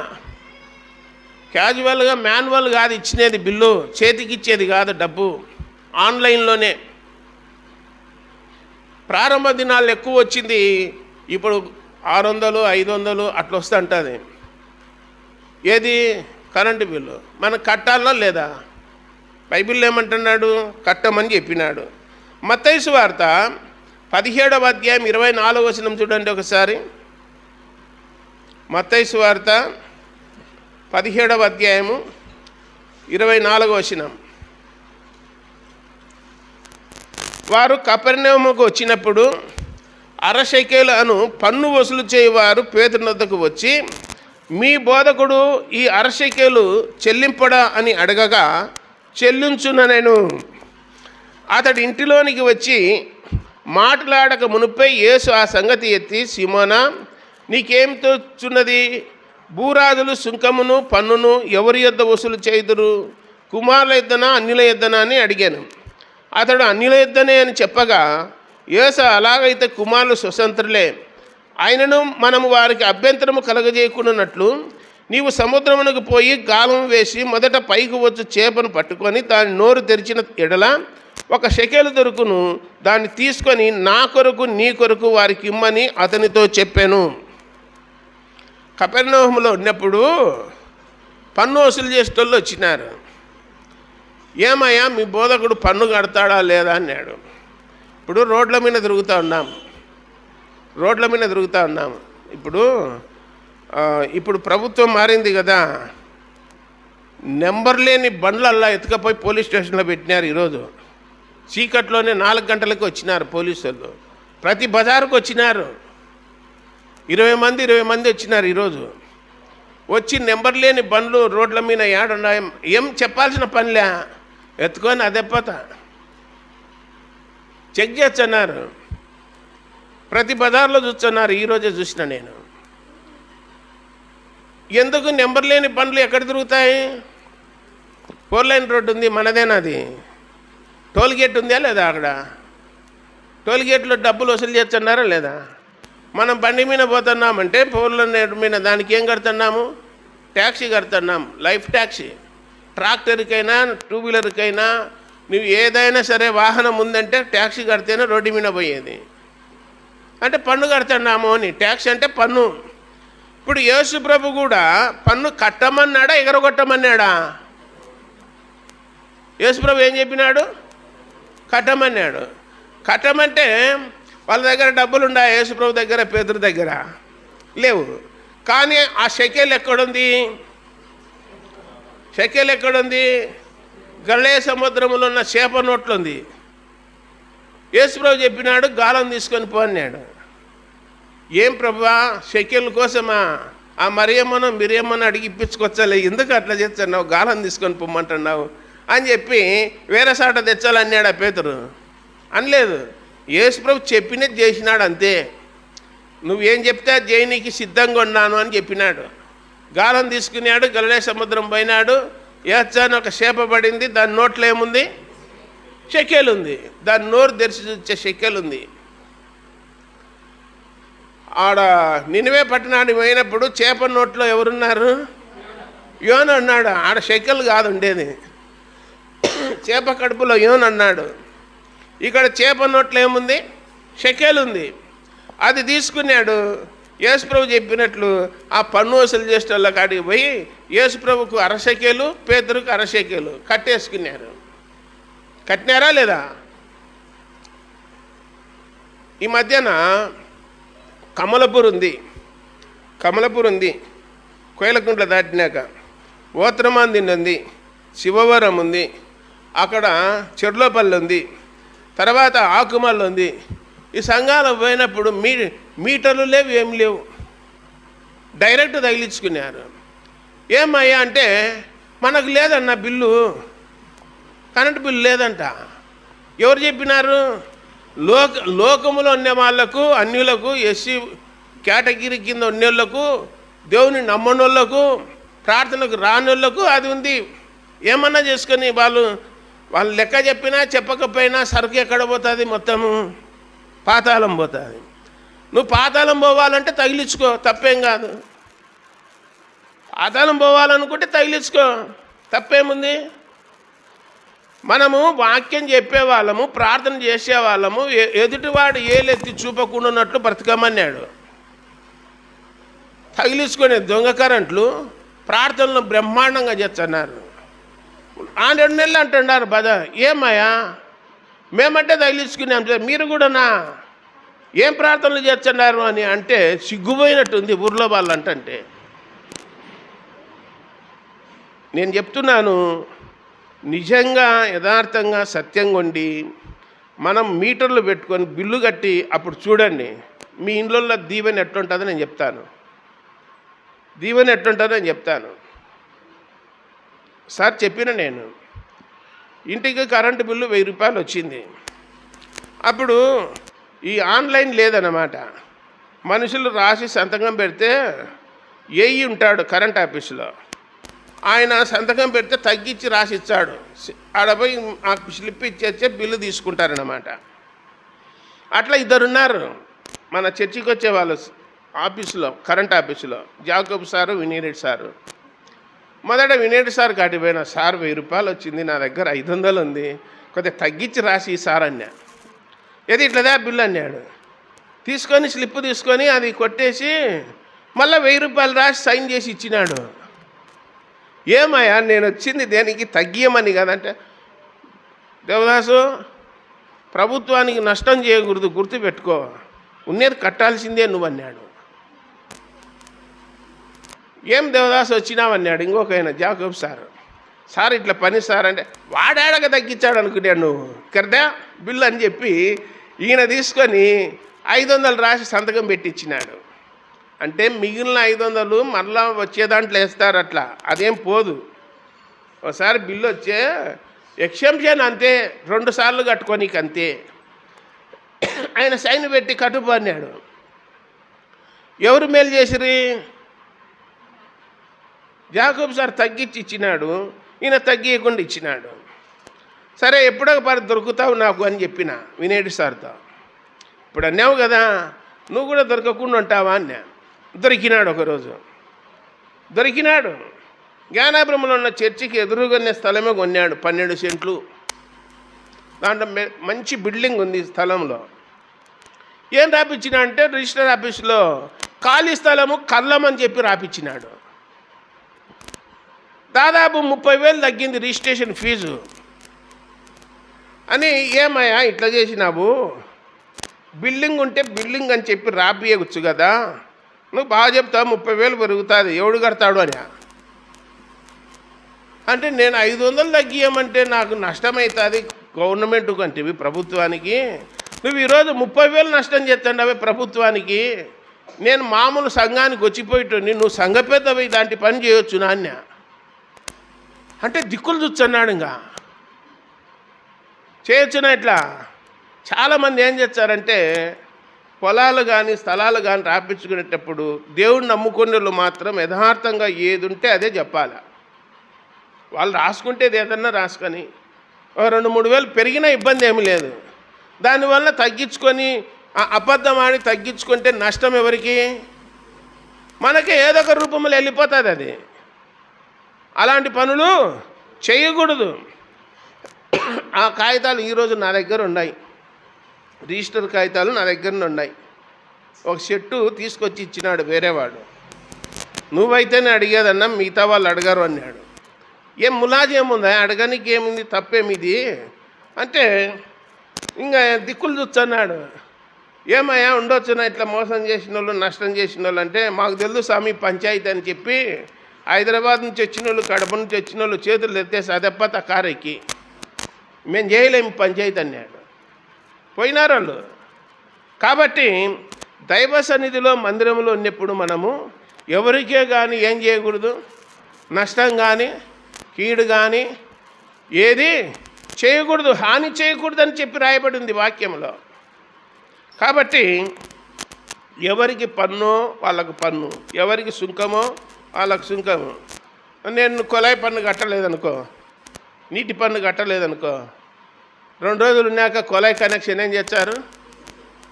క్యాజువల్గా మాన్యువల్ కాదు ఇచ్చినది బిల్లు, చేతికి ఇచ్చేది కాదు డబ్బు, ఆన్లైన్లోనే. ప్రారంభ దినాలు ఎక్కువ వచ్చింది, ఇప్పుడు 600, 500 అట్లా వస్తుంటుంది. ఏది? Current bill. మనకు కట్టాలనా లేదా? బైబిల్లో ఏమంటున్నాడు? కట్టమని చెప్పినాడు. మత్తయి సువార్త 17వ అధ్యాయం 24వ వచనం చూడండి ఒకసారి. మత్తయి సువార్త 17వ అధ్యాయము 24వ వచనం. వారు కపెర్నౌముకు వచ్చినప్పుడు 1/2 షెకెలు అను పన్ను వసూలు చేయవారు పేతురు వద్దకు వచ్చి, మీ బోధకుడు ఈ అరశకేలు చెల్లింపడా అని అడగగా, చెల్లించున నేను. అతడి ఇంటిలోనికి వచ్చి మాట్లాడక మునుపై యేసు ఆ సంగతి ఎత్తి, సీమోనా, నీకేం తోచున్నది? భూరాజులు సుంకమును పన్నును ఎవరి యొద్ద వసూలు చేయుదురు, కుమారుల యొద్దనా అన్యుల యొద్దనా అని అడిగాను. అతడు అన్యుల యొద్దనే అని చెప్పగా, యేసు అలాగైతే కుమారులు స్వతంత్రులే, ఆయనను మనము వారికి అభ్యంతరము కలగజేయకుండానట్లు నీవు సముద్రమునకు పోయి గాలం వేసి మొదట పైకి వచ్చు చేపను పట్టుకొని దాని నోరు తెరిచిన ఎడల 1 షెకెలు దొరుకును. దాన్ని తీసుకొని నా కొరకు నీ కొరకు వారికి ఇమ్మని అతనితో చెప్పాను. కపెర్నహూములో ఉన్నప్పుడు పన్ను వసూలు చేసేటోళ్ళు వచ్చినారు. ఏమయ్యా మీ బోధకుడు పన్ను కడతాడా లేదా అన్నాడు. ఇప్పుడు రోడ్ల మీద తిరుగుతూ ఉన్నాము. ఇప్పుడు ప్రభుత్వం మారింది కదా, నెంబర్ లేని బండ్లల్లా ఎత్తుకపోయి పోలీస్ స్టేషన్లో పెట్టినారు. ఈరోజు చీకట్లోనే 4 గంటలకు వచ్చినారు పోలీసులు. ప్రతి బజారుకు వచ్చినారు. 20 మంది వచ్చినారు. ఈరోజు వచ్చి నెంబర్ లేని బండ్లు రోడ్ల మీద ఏడున్నాయి. ఏం చెప్పాల్సిన పనిలే, ఎత్తుకొని అదెప్పత చెక్ చేస్తున్నారు. ప్రతి బజార్లో చూస్తున్నారు. ఈరోజే చూసిన నేను. ఎందుకు నెంబర్ లేని బండ్లు ఎక్కడ తిరుగుతాయి? 4 లైన్ రోడ్డు ఉంది, మనదేనాది. టోల్ గేట్ ఉందా లేదా? అక్కడ టోల్ గేట్లో డబ్బులు వసూలు చేస్తున్నారా లేదా? మనం బండి మీద పోతున్నామంటే 4 లైన్ మీద దానికి ఏం కడుతున్నాము? ట్యాక్సీ కడుతున్నాం, లైఫ్ ట్యాక్సీ. ట్రాక్టర్కైనా 2 వీలర్కైనా నువ్వు ఏదైనా సరే వాహనం ఉందంటే ట్యాక్సీ కడితేనే రోడ్డు మీద పోయేది. అంటే పన్ను కడుతున్నాము అని. ట్యాక్స్ అంటే పన్ను. ఇప్పుడు యేసు ప్రభు కూడా పన్ను కట్టమన్నాడా ఎగరగొట్టమన్నాడా? యేసు ప్రభు ఏం చెప్పినాడు? కట్టమన్నాడు. కట్టమంటే వాళ్ళ దగ్గర డబ్బులు ఉండా? యేసు ప్రభు దగ్గర, పేతురు దగ్గర లేవు. కానీ ఆ షెకెల్ ఎక్కడుంది? గలిలయ సముద్రంలో ఉన్న చేప నోట్లో ఉంది. యేసు ప్రభు చెప్పినాడు, గాలం తీసుకొని పో అన్నాడు. ఏం ప్రభువా, షెకెల్ కోసమా? ఆ మిరియమ్మను అడిగి ఇప్పించుకొచ్చలే, ఎందుకు అట్లా చేస్తున్నావు? గాలం తీసుకొని పొమ్మంటున్నావు అని చెప్పి వేరే సాట తెచ్చాలన్నాడు ఆ పేతురు. అనలేదు. యేసు ప్రభు చెప్పినది చేసినాడు అంతే. నువ్వేం చెప్తే అది చేయనీకి సిద్ధంగా ఉన్నాను అని చెప్పినాడు. గాలం తీసుకున్నాడు, గలిలయ సముద్రం పోయినాడు. ఏచాను ఒక చేప పడింది. దాని నోట్లో ఏముంది? షెకెల్ ఉంది. దాని నోరు తెరిచి చూసే షెకెల్ ఉంది. ఆడ నినివే పట్టణానికి పోయినప్పుడు చేప నోట్లో ఎవరున్నారు? యోన అన్నాడు. ఆడ షెకెల్ కాదు ఉండేది, చేప కడుపులో యోన అన్నాడు. ఇక్కడ చేప నోట్లో ఏముంది? షెకెల్ ఉంది. అది తీసుకున్నాడు. యేసు ప్రభు చెప్పినట్లు ఆ పన్ను వసూలు చేసే వాళ్ళ కాడికి పోయి యేసు ప్రభుకు 1/2 షెకెలు, పేతురుకు 1/2 షెకెలు కట్టేసుకున్నారు. కట్టినారా లేదా? ఈ మధ్యన కమలపూర్ ఉంది, కోయలకుంట్ల దాటినాక ఓత్రమాందిని ఉంది, శివవరం ఉంది, అక్కడ చెర్లోపల్లి ఉంది, తర్వాత ఆకుమల్లి ఉంది. ఈ సంఘాలకు పోయినప్పుడు మీటర్లు లేవు, ఏం లేవు, డైరెక్ట్ తగిలించుకున్నారు. ఏమయ్యా అంటే మనకు లేదన్న బిల్లు, కరెంటు బిల్లు లేదంట. ఎవరు చెప్పినారు? లోకములో ఉన్న వాళ్ళకు, అన్యులకు, ఎస్సీ కేటగిరీ కింద ఉన్నోళ్ళకు, దేవుని నమ్మనోళ్ళకు, ప్రార్థనకు రానోళ్ళకు అది ఉంది. ఏమన్నా చేసుకొని వాళ్ళు లెక్క చెప్పినా చెప్పకపోయినా సరుకు ఎక్కడ పోతుంది? మొత్తము పాతాళం పోతుంది. నువ్వు పాతాళం పోవాలంటే తగిలించుకో, తప్పేం కాదు. పాతాళం పోవాలనుకుంటే తగిలించుకో, తప్పేముంది? మనము వాక్యం చెప్పేవాళ్ళము, ప్రార్థన చేసేవాళ్ళము, ఎదుటివాడు ఏలెత్తి చూపకుండాన్నట్లు బ్రతకమన్నాడు. తగిలించుకునే దొంగ కరెంట్లు ప్రార్థనలు బ్రహ్మాండంగా చేస్తున్నారు. 2 నెలలు అంటున్నారు బదా. ఏమయ్యా మేమంటే తగిలించుకున్నాం, మీరు కూడానా? ఏం ప్రార్థనలు చేస్తున్నారు అని అంటే సిగ్గుపోయినట్టుంది ఊర్లో వాళ్ళు అంటే. నేను చెప్తున్నాను, నిజంగా యథార్థంగా సత్యంగా ఉండి మనం మీటర్లు పెట్టుకొని బిల్లు కట్టి అప్పుడు చూడండి మీ ఇంట్లో దీవెన ఎట్లుంటుందో నేను చెప్తాను. దీవెన ఎట్లుంటుందో అని చెప్తాను. సార్ చెప్పిన నేను ఇంటికి కరెంటు బిల్లు 1000 రూపాయలు వచ్చింది. అప్పుడు ఈ ఆన్లైన్ లేదన్నమాట. మనుషులు రాసి సంతకం పెడితే ఏఈ ఉంటాడు కరెంట్ ఆఫీసులో, ఆయన సంతకం పెడితే తగ్గించి రాసి ఇచ్చాడు. ఆడపోయి ఆ స్లిప్ ఇచ్చేస్తే బిల్లు తీసుకుంటారన్నమాట. అట్లా 2 ఉన్నారు మన చర్చికి వచ్చే వాళ్ళు ఆఫీసులో, కరెంట్ ఆఫీసులో, జాకబ్ సారు, వినీరెడ్డి సారు. మొదట వినీరెడ్డి సార్ కాటిపోయినా, సార్ 1000 రూపాయలు వచ్చింది, నా దగ్గర 500 ఉంది, కొద్దిగా తగ్గించి రాసి సార్ అన్నా. ఏది ఇట్లదా బిల్లు అన్నాడు. తీసుకొని స్లిప్ తీసుకొని అది కొట్టేసి మళ్ళీ 1000 రూపాయలు రాసి సైన్ చేసి ఇచ్చినాడు. ఏమయ్యా నేను వచ్చింది దేనికి, తగ్గియమని కదంటే, దేవదాసు ప్రభుత్వానికి నష్టం చేయకూడదు, గుర్తుపెట్టుకో, ఉన్నది కట్టాల్సిందే నువ్వు అన్నాడు. ఏం దేవదాసు వచ్చినావన్నాడు ఇంకొక ఆయన, జాకబ్ సార్. సార్ ఇట్లా పని సార్ అంటే, వాడాడగా తగ్గించాడు అనుకున్నాడు నువ్వు కర్దా బిల్లు అని చెప్పి ఈయన తీసుకొని 500 రాసి సంతకం పెట్టించినాడు. అంటే మిగిలిన 500 మరలా వచ్చే దాంట్లో వేస్తారు, అట్లా అదేం పోదు. ఒకసారి బిల్లు వచ్చే ఎక్సెంప్షన్ అంతే, 2 సార్లు కట్టుకోనీకి అంతే. ఆయన సైన్ పెట్టి కట్టుపు అన్నాడు. ఎవరు మేలు చేసిరి? జాకబ్ సార్ తగ్గించి ఇచ్చినాడు, ఈయన తగ్గియకుండా ఇచ్చినాడు. సరే ఎప్పుడో పరి దొరుకుతావు నాకు అని చెప్పిన వినేటి సార్తో. ఇప్పుడు అన్నావు కదా, నువ్వు కూడా దొరకకుండా ఉంటావా అన్నా. దొరికినాడు ఒకరోజు, దొరికినాడు. జ్ఞానాపురంలో ఉన్న చర్చికి ఎదురుగానే స్థలమే కొన్నాడు, 12 సెంట్లు. దాంట్లో మంచి బిల్డింగ్ ఉంది స్థలంలో. ఏం రాపించినా అంటే రిజిస్టర్ ఆఫీసులో ఖాళీ స్థలము కళ్ళం అని చెప్పి రాపించినాడు. దాదాపు 30,000 తగ్గింది రిజిస్ట్రేషన్ ఫీజు అని. ఏమయ్యా ఇట్లా చేసినావు, బిల్డింగ్ ఉంటే బిల్డింగ్ అని చెప్పి రాపియవచ్చు కదా, నువ్వు బాగా చెప్తావు 30,000 పెరుగుతుంది, ఎవడు కడతాడు అని అంటే, నేను 500 తగ్గియమంటే నాకు నష్టమవుతుంది గవర్నమెంట్కు అంటేవి ప్రభుత్వానికి, నువ్వు ఈరోజు 30,000 నష్టం చేస్తాండవే ప్రభుత్వానికి, నేను మామూలు సంఘానికి వచ్చిపోయేటోని, నువ్వు సంఘ పెద్దవి ఇలాంటి పని చేయొచ్చు నాన్న అంటే దిక్కులు చూస్తున్నాడు. ఇంకా చేయొచ్చునా ఇట్లా? చాలామంది ఏం చేస్తారంటే పొలాలు కానీ స్థలాలు కానీ రాపించుకునేటప్పుడు దేవుడిని నమ్ముకునే వాళ్ళు మాత్రం యథార్థంగా ఏది ఉంటే అదే చెప్పాలి. వాళ్ళు రాసుకుంటేది ఏదన్నా రాసుకొని 2-3 వేలు పెరిగినా ఇబ్బంది ఏమీ లేదు. దానివల్ల తగ్గించుకొని అబద్ధం ఆడి తగ్గించుకుంటే నష్టం ఎవరికి? మనకి ఏదో ఒక రూపంలో వెళ్ళిపోతుంది అది. అలాంటి పనులు చేయకూడదు. ఆ కాగితాలు ఈరోజు నా దగ్గర ఉన్నాయి, రిజిస్టర్ కాగితాలు నా దగ్గర ఉన్నాయి. ఒక షెట్టు తీసుకొచ్చి ఇచ్చినాడు వేరేవాడు. నువ్వైతేనే అడిగేదన్నా, మిగతా వాళ్ళు అడగారు అన్నాడు. ఏం ములాజీ ఏముందా, అడగనికి ఏముంది, తప్పేమిది అంటే ఇంకా దిక్కులు చూస్తున్నాడు. ఏమయ్యా ఉండొచ్చునా ఇట్లా మోసం చేసిన వాళ్ళు, నష్టం చేసిన వాళ్ళు అంటే, మాకు తెలుసు స్వామి పంచాయతీ అని చెప్పి హైదరాబాద్ నుంచి వచ్చిన వాళ్ళు, కడప నుంచి వచ్చిన వాళ్ళు చేతులు ఎత్తేసి అదెప్పత కారెక్కి మేము చేయలేము పంచాయతీ అన్నాడు. పోయినారు వాళ్ళు. కాబట్టి దైవ సన్నిధిలో మందిరంలో ఉన్నప్పుడు మనము ఎవరికే కానీ ఏం చేయకూడదు, నష్టం కానీ కీడు కానీ ఏది చేయకూడదు, హాని చేయకూడదని చెప్పి రాయబడింది వాక్యంలో. కాబట్టి ఎవరికి పన్ను వాళ్ళకు పన్ను, ఎవరికి సుంకమో వాళ్ళకు సుంకము. నేను కొలాయి పన్ను కట్టలేదనుకో, నీటి పన్ను కట్టలేదనుకో, 2 రోజులు ఉన్నాక కొలాయి కనెక్షన్ ఏం చేస్తారు,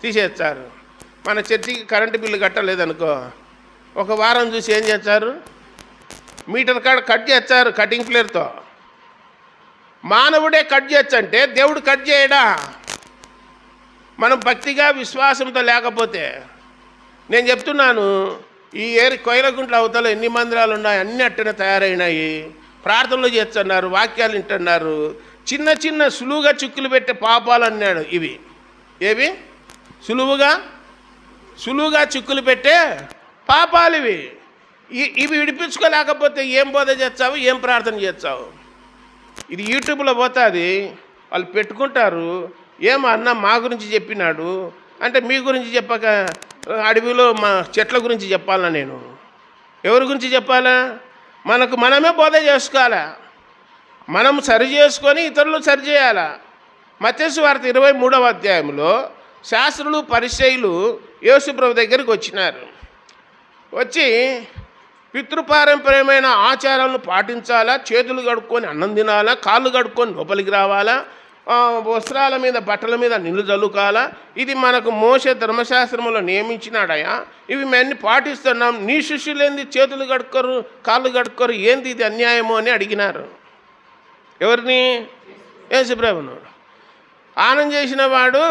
తీసేస్తారు. మన చర్చికి కరెంటు బిల్లు కట్టలేదనుకో, 1 వారం చూసి ఏం చేస్తారు, మీటర్ కాడ కట్ చేస్తారు కటింగ్ ప్లేర్తో. మానవుడే కట్ చేయొచ్చంటే దేవుడు కట్ చేయడా? మనం భక్తిగా విశ్వాసంతో లేకపోతే, నేను చెప్తున్నాను, ఈ కోయిలగుంట్ల అవతల ఎన్ని మందిరాలు ఉన్నాయి, అన్నీ అట్టనే తయారైనాయి. ప్రార్థనలు చేస్తున్నారు, వాక్యాలు వింటున్నారు. చిన్న చిన్న సులువుగా చిక్కులు పెట్టే పాపాలు అన్నాడు. ఇవి ఏవి సులువుగా చిక్కులు పెట్టే పాపాలు ఇవి విడిపించుకోలేకపోతే ఏం బోధ చేస్తావు, ఏం ప్రార్థన చేస్తావు? ఇది యూట్యూబ్లో పోతుంది, వాళ్ళు పెట్టుకుంటారు. ఏమో అన్న మా గురించి చెప్పినాడు అంటే, మీ గురించి చెప్పక అడవిలో మా చెట్ల గురించి చెప్పాలన్నా నేను ఎవరి గురించి చెప్పాలా? మనకు మనమే బోధ చేసుకోవాలా, మనం సరి చేసుకొని ఇతరులు సరి చేయాలా. మత్తయి సువార్త 23వ అధ్యాయంలో శాస్త్రులు పరిసయ్యులు యేసుప్రభు దగ్గరికి వచ్చినారు. వచ్చి పితృపారంపర్యమైన ఆచారాలను పాటించాలా, చేతులు కడుక్కొని అన్నం తినాలా, కాళ్ళు కడుక్కొని లోపలికి రావాలా, వస్త్రాల మీద బట్టల మీద నీళ్లు చల్లుకోవాలా, ఇది మనకు మోషే ధర్మశాస్త్రంలో నియమించినాడయా, ఇవి మేము పాటిస్తున్నాం, నీ శిష్యులేంది చేతులు కడుక్కోరు కాళ్ళు కడుక్కోరు, ఏంది ఇది అన్యాయమో అని అడిగినారు. ఎవరిని? యేసుప్రభును. ఆనందం చేసిన వాడు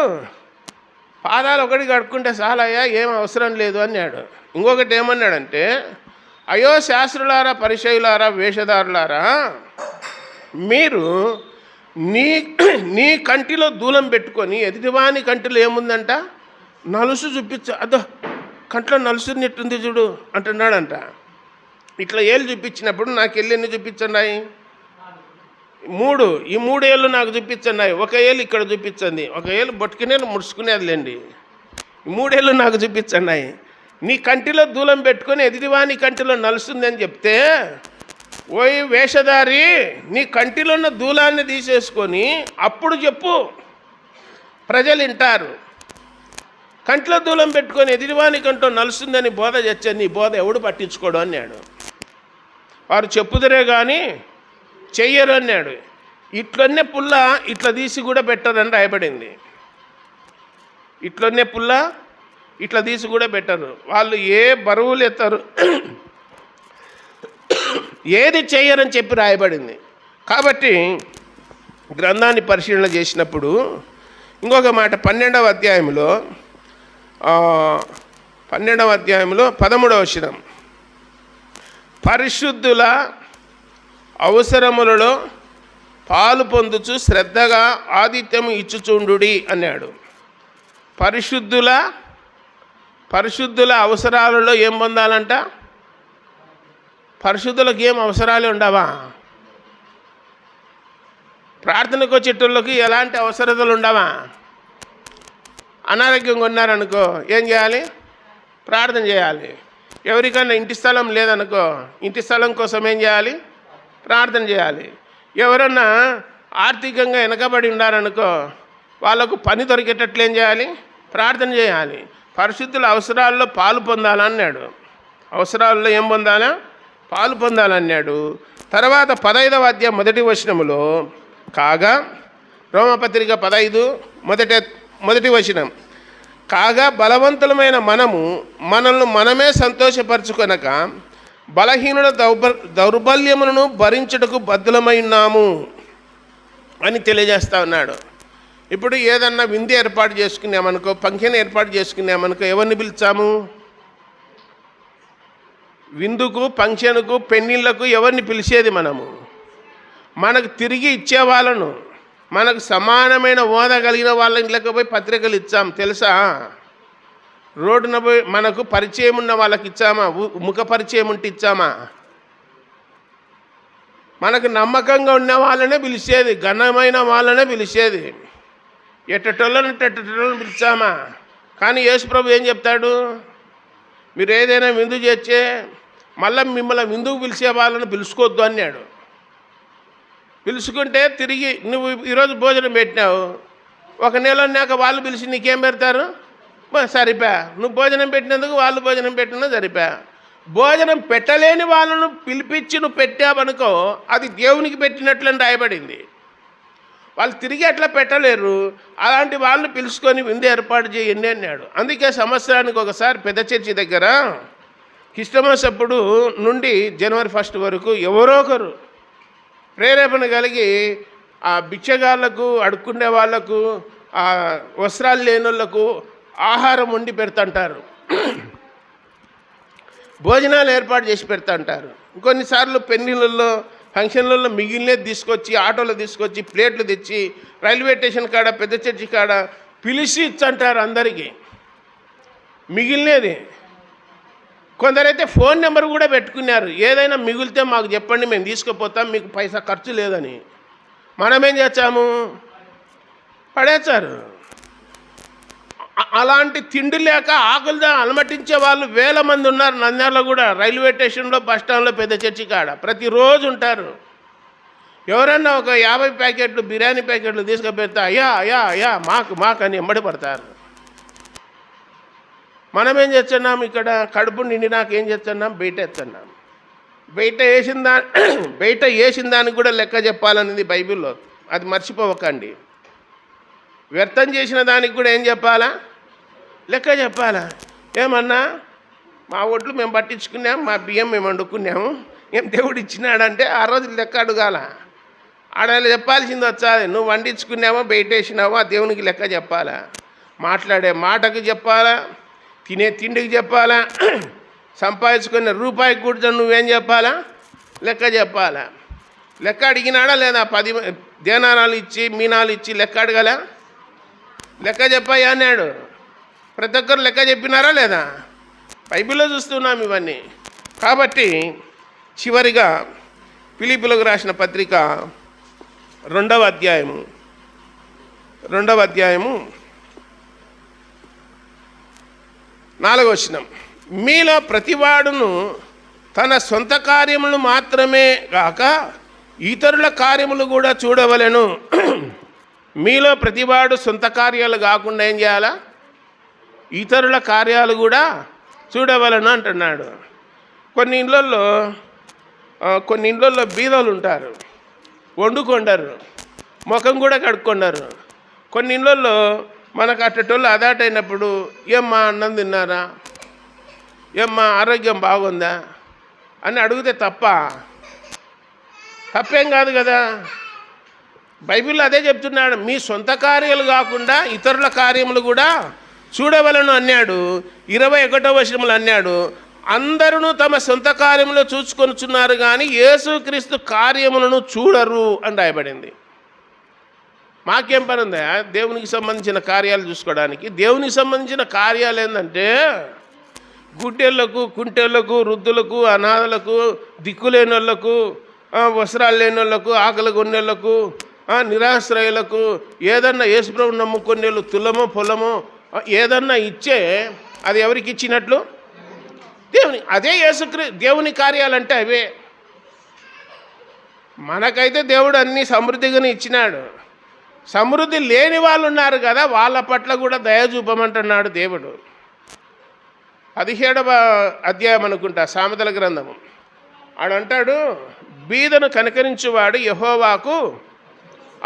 పాదాలు ఒకటి కడుక్కుంటే చాలయ్యా, ఏం అవసరం లేదు అన్నాడు. ఇంకొకటి ఏమన్నాడంటే, అయ్యో శాస్త్రులారా పరిసయ్యులారా వేషధారులారా, మీరు నీ కంటిలో దూలం పెట్టుకొని ఎదుటివాని కంటిలో ఏముందంట నలుసు అదో కంట్లో నలుసున్నట్టుంది చూడు అంటున్నాడంట. ఇట్లా ఏళ్ళు చూపించినప్పుడు నాకు ఎన్ని చూపించండి? 3. ఈ 3 ఏళ్ళు నాకు చూపించండి. ఒక ఏళ్ళు ఇక్కడ చూపించండి, ఒక ఏళ్ళు బొట్టుకునే ముడుచుకునేదిలేండి. ఈ 3 ఏళ్ళు నాకు చూపించండి. నీ కంటిలో దూలం పెట్టుకొని ఎదుటివాని కంటిలో నలుస్తుందని చెప్తే, ఓయ్ వేషధారి, నీ కంటిలో ఉన్న దూలాన్ని తీసేసుకొని అప్పుడు చెప్పు, ప్రజలు వింటారు. కంటిలో దూలం పెట్టుకొని ఎదుటివాని కంటో నలుస్తుందని బోధ చేస్తే నీ బోధ ఎవడు పట్టించుకోడు అన్నాడు. వారు చెప్పుదరే కానీ చెయ్యరు అన్నాడు. ఇట్లనే పుల్ల ఇట్లా తీసి కూడా పెట్టరని రాయబడింది. ఇట్లనే పుల్ల ఇట్లా తీసి కూడా పెట్టరు. వాళ్ళు ఏ బరువులు ఎత్తారు, ఏది చెయ్యరని చెప్పి రాయబడింది. కాబట్టి గ్రంథాన్ని పరిశీలన చేసినప్పుడు ఇంకొక మాట 12వ అధ్యాయంలో 13వ వచనం, పరిశుద్ధుల అవసరములలో పాలు పొందుచు శ్రద్ధగా ఆతిథ్యము ఇచ్చుచుండుడి అన్నాడు. పరిశుద్ధుల అవసరాలలో ఏం పొందాలంట? పరిశుద్ధులకు ఏం అవసరాలు ఉండవా? ప్రార్థనకు వచ్చేటోళ్ళకి ఎలాంటి అవసరతలు ఉండవా? అనారోగ్యంగా ఉన్నారనుకో ఏం చేయాలి? ప్రార్థన చేయాలి. ఎవరికైనా ఇంటి స్థలం లేదనుకో ఇంటి స్థలం కోసం ఏం చేయాలి? ప్రార్థన చేయాలి. ఎవరన్నా ఆర్థికంగా వెనకబడి ఉన్నారనుకో వాళ్ళకు పని దొరికేటట్లు ఏం చేయాలి? ప్రార్థన చేయాలి. పరిశుద్ధుల అవసరాల్లో పాలు పొందాలన్నాడు. అవసరాల్లో ఏం పొందాలా? పాలు పొందాలన్నాడు. తర్వాత 15వ అధ్యాయం 1వ వచనములో కాగా, రోమపత్రిక 15 మొదటి వచనం, కాగా బలవంతులమైన మనల్ని మనమే సంతోషపరచుకొనక బలహీనుల దౌర్బల్యములను భరించుటకు బద్ధులమై ఉన్నాము అని తెలియజేస్తా ఉన్నాడు. ఇప్పుడు ఏదన్నా విందు ఏర్పాటు చేసుకున్నామనుకో, ఫంక్షన్ ఏర్పాటు చేసుకున్నామనుకో ఎవరిని పిలిచాము? విందుకు, ఫంక్షన్కు, పెళ్ళిళ్ళకు ఎవరిని పిలిచేది? మనకు తిరిగి ఇచ్చే వాళ్ళను, మనకు సమానమైన హోదా కలిగిన వాళ్ళ ఇంట్లోకి పోయి పత్రికలు ఇచ్చాం తెలుసా? రోడ్డున పోయి మనకు పరిచయం ఉన్న వాళ్ళకి ఇచ్చామా? ముఖ పరిచయం ఉంటే ఇచ్చామా? మనకు నమ్మకంగా ఉన్న వాళ్ళనే పిలిచేది, ఘనమైన వాళ్ళనే పిలిచేది. ఎట్టటోళ్ళని పిలిచామా? కానీ యేసుప్రభు ఏం చెప్తాడు? మీరు ఏదైనా విందు చేస్తే మళ్ళీ మిమ్మల్ని విందుకు పిలిచే వాళ్ళని పిలుచుకోవద్దు అన్నాడు. పిలుచుకుంటే తిరిగి నువ్వు ఈరోజు భోజనం పెట్టినావు, ఒక నెల ఉన్నాక వాళ్ళు పిలిచి నీకేం పెడతారు? సరిపా. నువ్వు భోజనం పెట్టినందుకు వాళ్ళు భోజనం పెట్టినా సరిపా. భోజనం పెట్టలేని వాళ్ళను పిలిపించి నువ్వు పెట్టావనుకో అది దేవునికి పెట్టినట్లని రాయబడింది. వాళ్ళు తిరిగి అట్లా పెట్టలేరు. అలాంటి వాళ్ళని పిలుచుకొని విందు ఏర్పాటు చేయండి అన్నాడు. అందుకే సంవత్సరానికి ఒకసారి పెద్ద చర్చి దగ్గర క్రిస్టమస్ అప్పుడు నుండి జనవరి 1 వరకు ఎవరో ఒకరు ప్రేరేపణ కలిగి ఆ బిచ్చగాళ్ళకు, అడుక్కునే వాళ్లకు, ఆ వస్త్రాలు లేని వాళ్ళకు ఆహారం వండి పెడుతుంటారు, భోజనాలు ఏర్పాటు చేసి పెడుతుంటారు. కొన్నిసార్లు పెళ్ళిళ్ళల్లో, ఫంక్షన్లలో మిగిలినది తీసుకొచ్చి ఆటోలో తీసుకొచ్చి ప్లేట్లు తెచ్చి రైల్వే స్టేషన్ కాడ, పెద్ద చర్చి కాడ పిలిచి ఇచ్చంటారు అందరికీ మిగిలినది. కొందరైతే ఫోన్ నెంబర్ కూడా పెట్టుకున్నారు, ఏదైనా మిగిలితే మాకు చెప్పండి, మేము తీసుకుపోతాం, మీకు పైసా ఖర్చు లేదని. మనమేం చేస్తాము? పడేస్తారు. అలాంటి తిండి లేక ఆకలితో అలమటించే వాళ్ళు వేల మంది ఉన్నారు. నంద్యాలలో కూడా రైల్వే స్టేషన్లో, బస్ స్టాండ్లో, పెద్ద చర్చి కాడ ప్రతిరోజు ఉంటారు. ఎవరన్నా ఒక 50 ప్యాకెట్లు బిర్యానీ ప్యాకెట్లు తీసుకుపోతే అయ్యా అయ్యా అయ్యా మాకు అని ఎంబడి పడతారు. మనం ఏం చేస్తున్నాం? ఇక్కడ కడుపు నిండినాక ఏం చేస్తున్నాం? బయట ఎత్తున్నాం. బయట వేసిన దానికి కూడా లెక్క చెప్పాలనేది బైబిల్లో, అది మర్చిపోవకండి. వ్యర్థం చేసిన దానికి కూడా ఏం చెప్పాలా? లెక్క చెప్పాలా? ఏమన్నా మా ఒడ్లు మేము పట్టించుకున్నాం, మా బియ్యం మేము వండుకున్నాము, ఏం దేవుడు ఇచ్చినాడంటే ఆ రోజు లెక్క అడగాల. ఆడ చెప్పాల్సింది వచ్చాది. నువ్వు వండించుకున్నావో బయట వేసినావో ఆ దేవునికి లెక్క చెప్పాలా. మాట్లాడే మాటకు చెప్పాలా, తినే తిండికి చెప్పాలా, సంపాదించుకునే రూపాయికి కూడా నువ్వేం చెప్పాలా? లెక్క చెప్పాలా. లెక్క అడిగినాడా లేదా? 10 దేనారాలు ఇచ్చి మీనాలు ఇచ్చి లెక్క అడగలా? లెక్క చెప్పాయా అన్నాడు. ప్రతి ఒక్కరు లెక్క చెప్పినారా లేదా? బైబిల్లో చూస్తున్నాం ఇవన్నీ. కాబట్టి చివరిగా ఫిలిప్పీయులకు రాసిన పత్రిక 2వ అధ్యాయము 4వ వచనం. మీలో ప్రతివాడును తన సొంత కార్యములు మాత్రమే కాక ఇతరుల కార్యములు కూడా చూడవలెను. మీలో ప్రతివాడు సొంత కార్యాలు కాకుండా ఏం చేయాలా? ఇతరుల కార్యాలు కూడా చూడవలను అంటున్నాడు. కొన్ని ఇళ్ళల్లో బీదలు ఉంటారు, వండుకొండరు, ముఖం కూడా కడుక్కొండరు. కొన్ని ఇళ్ళల్లో మనకు అట్టటోళ్ళు అదాటైనప్పుడు ఏమ్మా అన్నం తిన్నారా, ఏమ్మా ఆరోగ్యం బాగుందా అని అడిగితే తప్పేం కాదు కదా. బైబిల్లో అదే చెప్తున్నాడు. మీ సొంత కార్యాలు కాకుండా ఇతరుల కార్యములు కూడా చూడవలను అన్నాడు. 21వ వచనంలో అన్నాడు, అందరూ తమ సొంత కార్యములు చూసుకొనుచున్నారు కానీ యేసుక్రీస్తు కార్యములను చూడరు అని రాయబడింది. మాకేం పని ఉందా దేవునికి సంబంధించిన కార్యాలు చూసుకోవడానికి? దేవునికి సంబంధించిన కార్యాలు ఏంటంటే గుడ్డేళ్లకు, కుంటేళ్లకు, వృద్ధులకు, అనాథలకు, దిక్కులేని వాళ్ళకు, వస్త్రాలు లేని వాళ్ళకు, ఆకలి కొన్నేళ్లకు, నిరాశ్రయులకు ఏదన్నా యేసుప్రభు నమ్ముకొన్నేళ్ళు తులమో పొలమో ఏదన్నా ఇచ్చే అది ఎవరికి ఇచ్చినట్లు? అదే దేవుని కార్యాలంటే అవే. మనకైతే దేవుడు అన్నీ సమృద్ధిగానే ఇచ్చినాడు. సమృద్ధి లేని వాళ్ళు ఉన్నారు కదా, వాళ్ళ పట్ల కూడా దయ చూపమంటున్నాడు దేవుడు. 17వ అధ్యాయం అనుకుంటా సామెతల గ్రంథము. ఆడంటాడు, బీదను కనికరించువాడు యెహోవాకు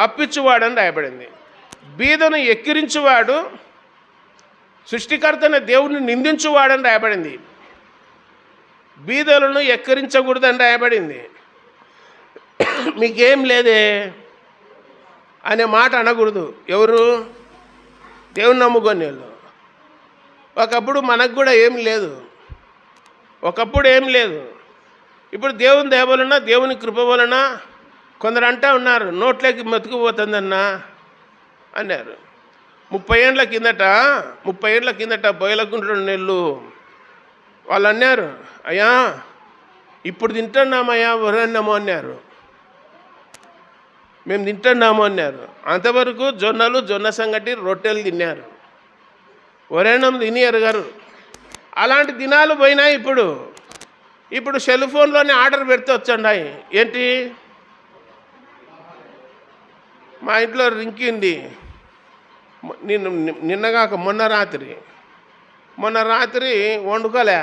అప్పిచ్చువాడు అని రాయబడింది. బీదను ఎక్కిరించువాడు సృష్టికర్తన దేవుని నిందించువాడని రాయబడింది. బీదలను ఎక్కిరించకూడదని రాయబడింది. మీకేం లేదే అనే మాట అనకూడదు. ఎవరు? దేవుని నమ్ముకొని వాళ్ళు. ఒకప్పుడు మనకు కూడా ఏం లేదు, ఒకప్పుడు ఏం లేదు. ఇప్పుడు దేవుని దయ వలన, దేవుని కృప వలన కొందరు అంటా ఉన్నారు, నోట్లోకి మెతుకుపోతుందన్నా అన్నారు. 30 ఏళ్ళ కిందట బొయ్యలకుంట్ల నెల్లు వాళ్ళు అన్నారు, అయ్యా ఇప్పుడు తింటున్నామయ్యా వరన్నము అన్నారు. మేము తింటున్నాము అన్నారు. అంతవరకు జొన్న సంగటి, రొట్టెలు తిన్నారు, వరేణం తిని ఎరగారు. అలాంటి దినాలు పోయినాయి. ఇప్పుడు సెల్ ఫోన్లోనే ఆర్డర్ పెడితే వచ్చండాయి. ఏంటి? మా ఇంట్లో రింకింది నిన్నగాక మొన్న రాత్రి వండుకోలే,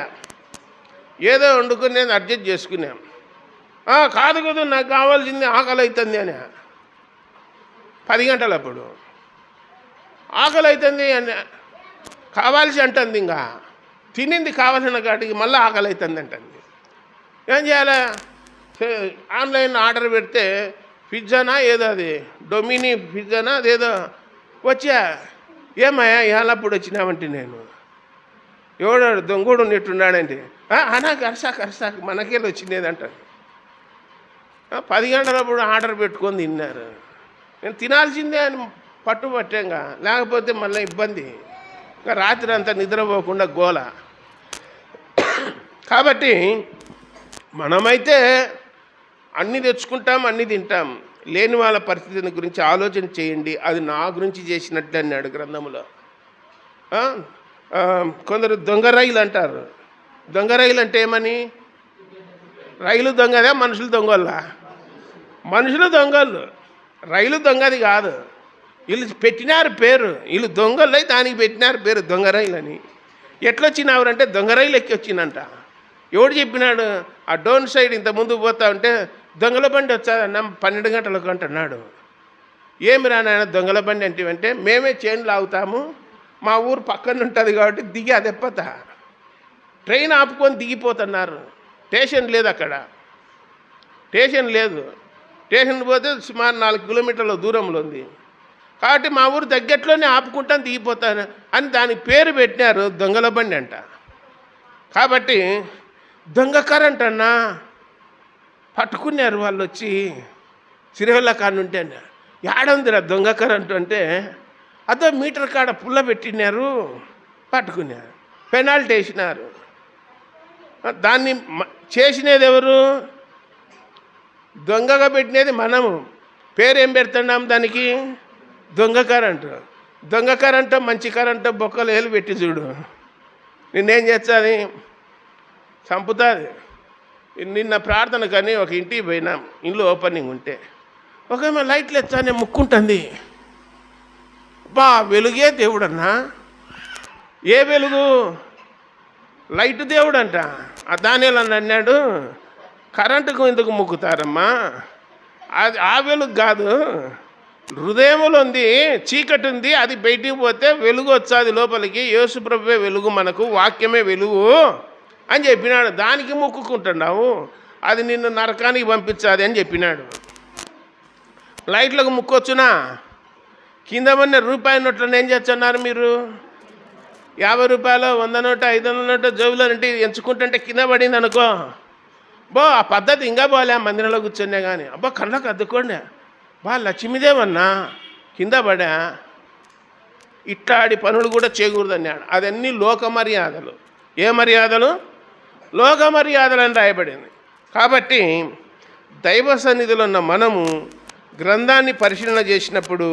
ఏదో వండుకుని నేను అడ్జస్ట్ చేసుకున్నాం. కాదు కదా నాకు కావాల్సింది ఆకలి అవుతుంది అని 10 గంటలప్పుడు ఆకలి అవుతుంది అని కావాల్సి అంటుంది. ఇంకా తినింది కావాల్సిన కాటికి మళ్ళీ ఆకలి అవుతుంది అంటుంది. ఏం చేయాలి? ఆన్లైన్ ఆర్డర్ పెడితే పిజ్జానా ఏదో అది డొమినీ పిజ్జానా అదేదో వచ్చా. ఏమయ్యా ఇవాళప్పుడు వచ్చినామంటే నేను ఎవడాడు దొంగోడు ఉన్నట్టున్నాడంటే అనా కరసాకు మనకేళ్ళు వచ్చిందేదంట. 10 గంటలప్పుడు ఆర్డర్ పెట్టుకొని తిన్నారు. నేను తినాల్సిందే అని పట్టుబట్టేంగా, లేకపోతే మళ్ళీ ఇబ్బంది. ఇంకా రాత్రి అంతా నిద్రపోకుండా గోల. కాబట్టి మనమైతే అన్నీ తెచ్చుకుంటాం, అన్నీ తింటాం. లేని వాళ్ళ పరిస్థితిని గురించి ఆలోచన చేయండి. అది నా గురించి చేసినట్టు అన్నాడు గ్రంథంలో. ఆ? కొందరు దొంగ రైలు అంటారు. దొంగ రైలు అంటే ఏమని? రైలు దొంగదే, మనుషులు దొంగోళ్ళ? మనుషులు దొంగలు, రైలు దొంగది కాదు. వీళ్ళు పెట్టినారు పేరు, వీళ్ళు దొంగలై దానికి పెట్టినారు పేరు దొంగ రైలు అని. ఎట్లొచ్చినావురంటే దొంగ రైలు ఎక్కి వచ్చిందంట. ఎవడు చెప్పినాడు? ఆ డోన్ సైడ్ ఇంత ముందు పోతా ఉంటే దొంగల బండి వచ్చాదన్న 12 గంటలకు అంటున్నాడు. ఏమి రానాయన దొంగల బండి అంటే మేమే చైన్లు ఆగుతాము, మా ఊరు పక్కన ఉంటుంది కాబట్టి దిగి అదెప్పత ట్రైన్ ఆపుకొని దిగిపోతున్నారు. స్టేషన్ లేదు అక్కడ, స్టేషన్ లేదు. స్టేషన్ పోతే సుమారు 4 కిలోమీటర్ల దూరంలో ఉంది కాబట్టి మా ఊరు దగ్గరలోనే ఆపుకుంటాను దిగిపోతాను అని దానికి పేరు పెట్టినారు దొంగల బండి అంట. కాబట్టి దొంగ కరెంట్ అన్నా పట్టుకున్నారు వాళ్ళు వచ్చి సిరివెల్ల కానుంటే ఏడుందిరా దొంగ కరెంటు అంటే అదో మీటర్ కాడ పుల్ల పెట్టినారు, పట్టుకున్నారు, పెనాల్టీ వేసినారు. దాన్ని చేసినది ఎవరు? దొంగగా పెట్టినది మనము. పేరేం పెడుతున్నాం దానికి? దొంగ కరెంటు. దొంగ కరెంటు మంచి కరెంటు బొక్కలు వేలు పెట్టి చూడు, నిన్నేం చేస్తుంది? చంపుతుంది. నిన్న ప్రార్థన కానీ ఒక ఇంటికి పోయినాం, ఇంట్లో ఓపెనింగ్ ఉంటే ఒక లైట్లు ఎత్తానే ముక్కుంటుంది. బా వెలుగే దేవుడన్నా. ఏ వెలుగు? లైట్ దేవుడు అంట. దానిలని అన్నాడు, కరెంటుకు ఎందుకు ముక్కుతారమ్మా? అది ఆ వెలుగు కాదు, హృదయంలో ఉంది, చీకటి ఉంది, అది బయటికి పోతే వెలుగు వచ్చాది లోపలికి. యేసు ప్రభువే వెలుగు, మనకు వాక్యమే వెలుగు అని చెప్పినాడు. దానికి ముక్కుకుంటున్నావు, అది నిన్ను నరకానికి పంపించాది అని చెప్పినాడు. లైట్లకు ముక్కొచ్చునా? కింద ఉన్న రూపాయి నోట్లను ఏం చేస్తున్నారు మీరు? 50 రూపాయలు, 100 నోటు, 500 నోటు జోబులో నుండి ఎంచుకుంటుంటే కింద పడింది అనుకో, బో ఆ పద్ధతి ఇంకా పోలే. మందిరంలో కూర్చున్నా కానీ అబ్బా కళ్ళకు అద్దుకోండి, బా లక్ష్మీదేవన్నా కింద పడా. ఇట్లాడి పనులు కూడా చేయకూడదన్నాడు. అదన్నీ లోక మర్యాదలు. ఏ మర్యాదలు? లోక మర్యాదలు అని రాయబడింది. కాబట్టి దైవ సన్నిధిలో ఉన్న మనము గ్రంథాన్ని పరిశీలన చేసినప్పుడు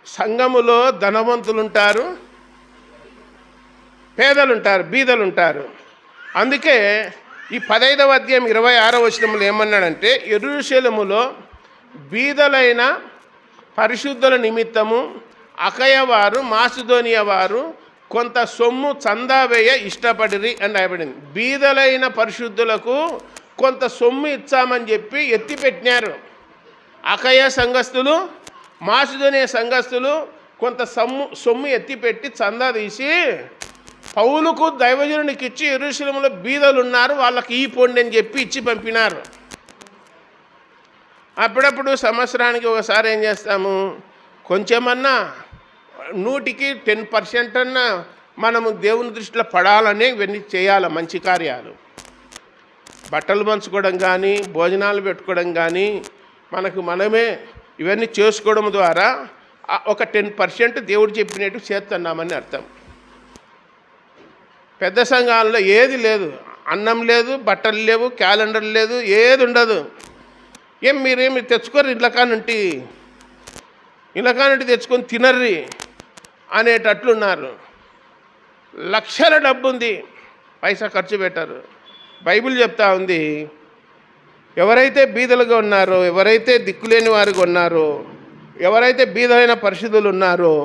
సంఘములో ధనవంతులు ఉంటారు, పేదలుంటారు, బీదలుంటారు. అందుకే ఈ 15వ అధ్యాయం 26వ వచనంలో ఏమన్నాడంటే, యెరూషలేములో బీదలైన పరిశుద్ధుల నిమిత్తము అకయ వారు, మాసిదోనియా వారు కొంత సొమ్ము చందా వేయ ఇష్టపడిరి అని రాయబడింది. బీదలైన పరిశుద్ధులకు కొంత సొమ్ము ఇచ్చామని చెప్పి ఎత్తిపెట్టినారు. అకయ సంఘస్థులు, మాసిదోనియా సంఘస్థులు కొంత సొమ్ము ఎత్తిపెట్టి చందా తీసి పౌలుకు దైవజనునికి ఇచ్చి, యెరూషలేములో బీదలు ఉన్నారు వాళ్ళకి ఈ పొండి అని చెప్పి ఇచ్చి పంపినారు. అప్పుడప్పుడు సంవత్సరానికి ఒకసారి ఏం చేస్తాము, కొంచెమన్నా 100కి 10% అన్నా మనము దేవుని దృష్టిలో పడాలని ఇవన్నీ చేయాలి. మంచి కార్యాలు, బట్టలు పంచుకోవడం కానీ, భోజనాలు పెట్టుకోవడం కానీ, మనకు మనమే ఇవన్నీ చేసుకోవడం ద్వారా ఒక 10% దేవుడు చెప్పినట్టు చేస్తున్నామని అర్థం. పెద్ద సంఘాలలో ఏది లేదు, అన్నం లేదు, బట్టలు లేవు, క్యాలెండర్ లేదు, ఏది ఉండదు. మీరేమి తెచ్చుకోరు, ఇళ్ళకానుంటి తెచ్చుకొని తినర్రి అనేటట్లున్నారు. లక్షల డబ్బు ఉంది, పైసా ఖర్చు పెట్టారు. బైబిల్ చెప్తా ఉంది, ఎవరైతే బీదలుగా ఉన్నారో, ఎవరైతే దిక్కులేని వారిగా ఉన్నారో, ఎవరైతే బీదలైన పరిశుద్ధులు ఉన్నారో,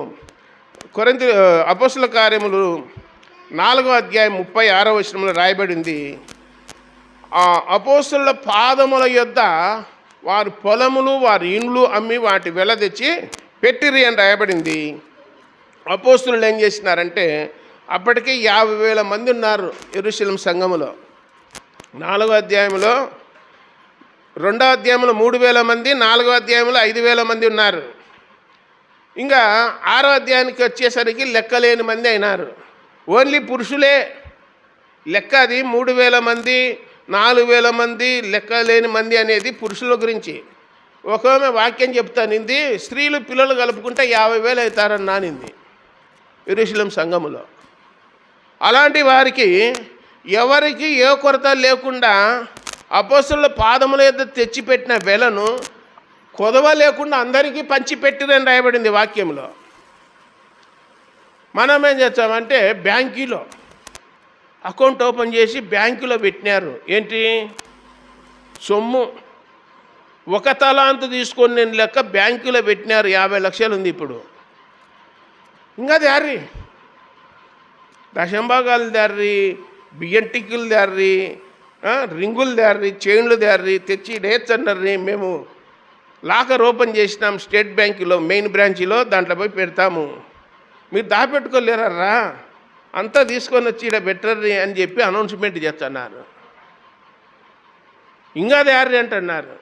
కొరింథీ అపోస్తల కార్యములు 4వ అధ్యాయం 36వ వచనంలో రాయబడింది, ఆ అపోస్తలుల పాదముల యొద్ద వారు పొలములు, వారి ఇండ్లు అమ్మి వాటి వెల తెచ్చి పెట్టిరి అని రాయబడింది. అపోస్తలులు ఏం చేసినారంటే, అప్పటికే 50,000 మంది ఉన్నారు యెరూషలేము సంఘములో. 4వ అధ్యాయంలో, 2వ అధ్యాయంలో 3,000 మంది, 4వ అధ్యాయంలో 5,000 మంది ఉన్నారు. ఇంకా 6వ అధ్యాయానికి వచ్చేసరికి లెక్కలేని మంది అయినారు. ఓన్లీ పురుషులే లెక్క. అది 3,000 మంది, 4,000 మంది, లెక్కలేని మంది అనేది పురుషుల గురించి. ఒకవేళ వాక్యం చెప్తానింది, స్త్రీలు పిల్లలు కలుపుకుంటే 50,000 అవుతారన్నానింది యెరూషలేము సంఘములో. అలాంటి వారికి ఎవరికి ఏ కొరత లేకుండా అపోస్తలుల పాదముల యొద్ద తెచ్చిపెట్టిన వెలను కొదవ లేకుండా అందరికీ పంచిపెట్టిరని రాయబడింది వాక్యంలో. మనం ఏం చేస్తామంటే బ్యాంకులో అకౌంట్ ఓపెన్ చేసి బ్యాంకులో పెట్టినారు. ఏంటి సొమ్ము ఒక తలాంతు తీసుకొని నేను లెక్క బ్యాంకులో పెట్టినారు. 50 లక్షలు ఉంది ఇప్పుడు. ఇంకా దారి దశంభాగాలు దారి, బియ్యం టిక్కులు దారి, రింగులు దారి, చైన్లు దారి తెచ్చి డేచ్చన్నర్రి మేము లాకర్ ఓపెన్ చేసినాం స్టేట్ బ్యాంకులో మెయిన్ బ్రాంచ్లో, దాంట్లో పోయి పెడతాము, మీరు దాపెట్టుకోలేరా, అంతా తీసుకొని వచ్చి ఇక్కడ బెటర్రీ అని చెప్పి అనౌన్స్మెంట్ చేస్తున్నారు. ఇంకా దారి అంటున్నారు.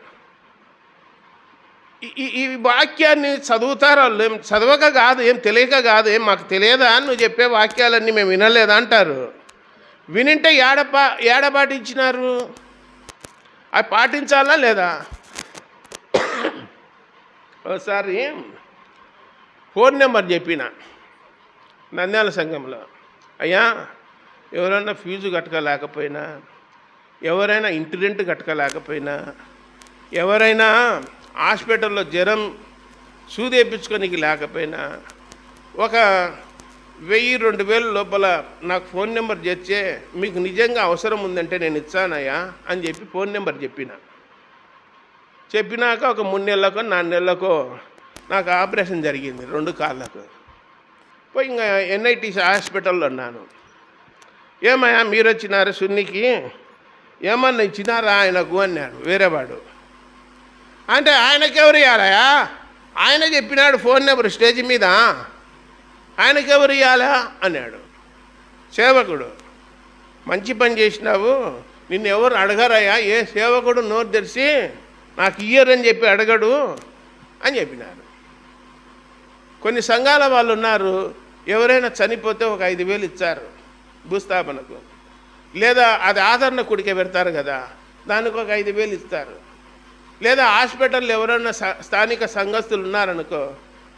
ఈ వాక్యాన్ని చదువుతారు వాళ్ళు. ఏం చదవక కాదు, ఏం తెలియక కాదు, ఏం మాకు తెలియదా నువ్వు చెప్పే వాక్యాలన్నీ మేము వినలేదా అంటారు. వినింటే ఏడ పాటించినారు, అవి పాటించాలా లేదా? ఒకసారి ఫోన్ నెంబర్ చెప్పిన నంద్యాల సంఘంలో, అయ్యా ఎవరైనా ఫీజు కట్టకలేకపోయినా, ఎవరైనా ఇంటి రెంట్ కట్టకలేకపోయినా, ఎవరైనా హాస్పిటల్లో జ్వరం సూదేపించుకోనికి లేకపోయినా ఒక 1000-2000 లోపల నాకు ఫోన్ నెంబర్ చేస్తే మీకు నిజంగా అవసరం ఉందంటే నేను ఇచ్చానయ్యా అని చెప్పి ఫోన్ నెంబర్ చెప్పినాక ఒక 3 నెలలకో 4 నెలలకో నాకు ఆపరేషన్ జరిగింది 2 కాళ్ళకు. పోయి ఇంకా NIT హాస్పిటల్లో ఉన్నాను. ఏమయ్యా మీరు వచ్చినారు సున్నికి, ఏమన్నా ఇచ్చినారా ఆయనకు అన్నాడు వేరేవాడు. అంటే ఆయనకెవరు ఇవ్వాలయా, ఆయన చెప్పినాడు ఫోన్ నెంబర్ స్టేజ్ మీద, ఆయనకెవరు ఇవ్వాలా అన్నాడు. సేవకుడు, మంచి పని చేసినావు, నిన్ను ఎవరు అడగరయ్యా, ఏ సేవకుడు నోరు తెరిచి నాకు ఇయ్యరని చెప్పి అడగడు అని చెప్పినారు. కొన్ని సంఘాల వాళ్ళు ఉన్నారు, ఎవరైనా చనిపోతే ఒక 5,000 ఇచ్చారు భూస్థాపనకు, లేదా అది ఆదరణ కుడికే పెడతారు కదా, దానికి ఒక 5,000 ఇస్తారు. లేదా హాస్పిటల్లో ఎవరైనా స్థానిక సంఘస్థులు ఉన్నారనుకో,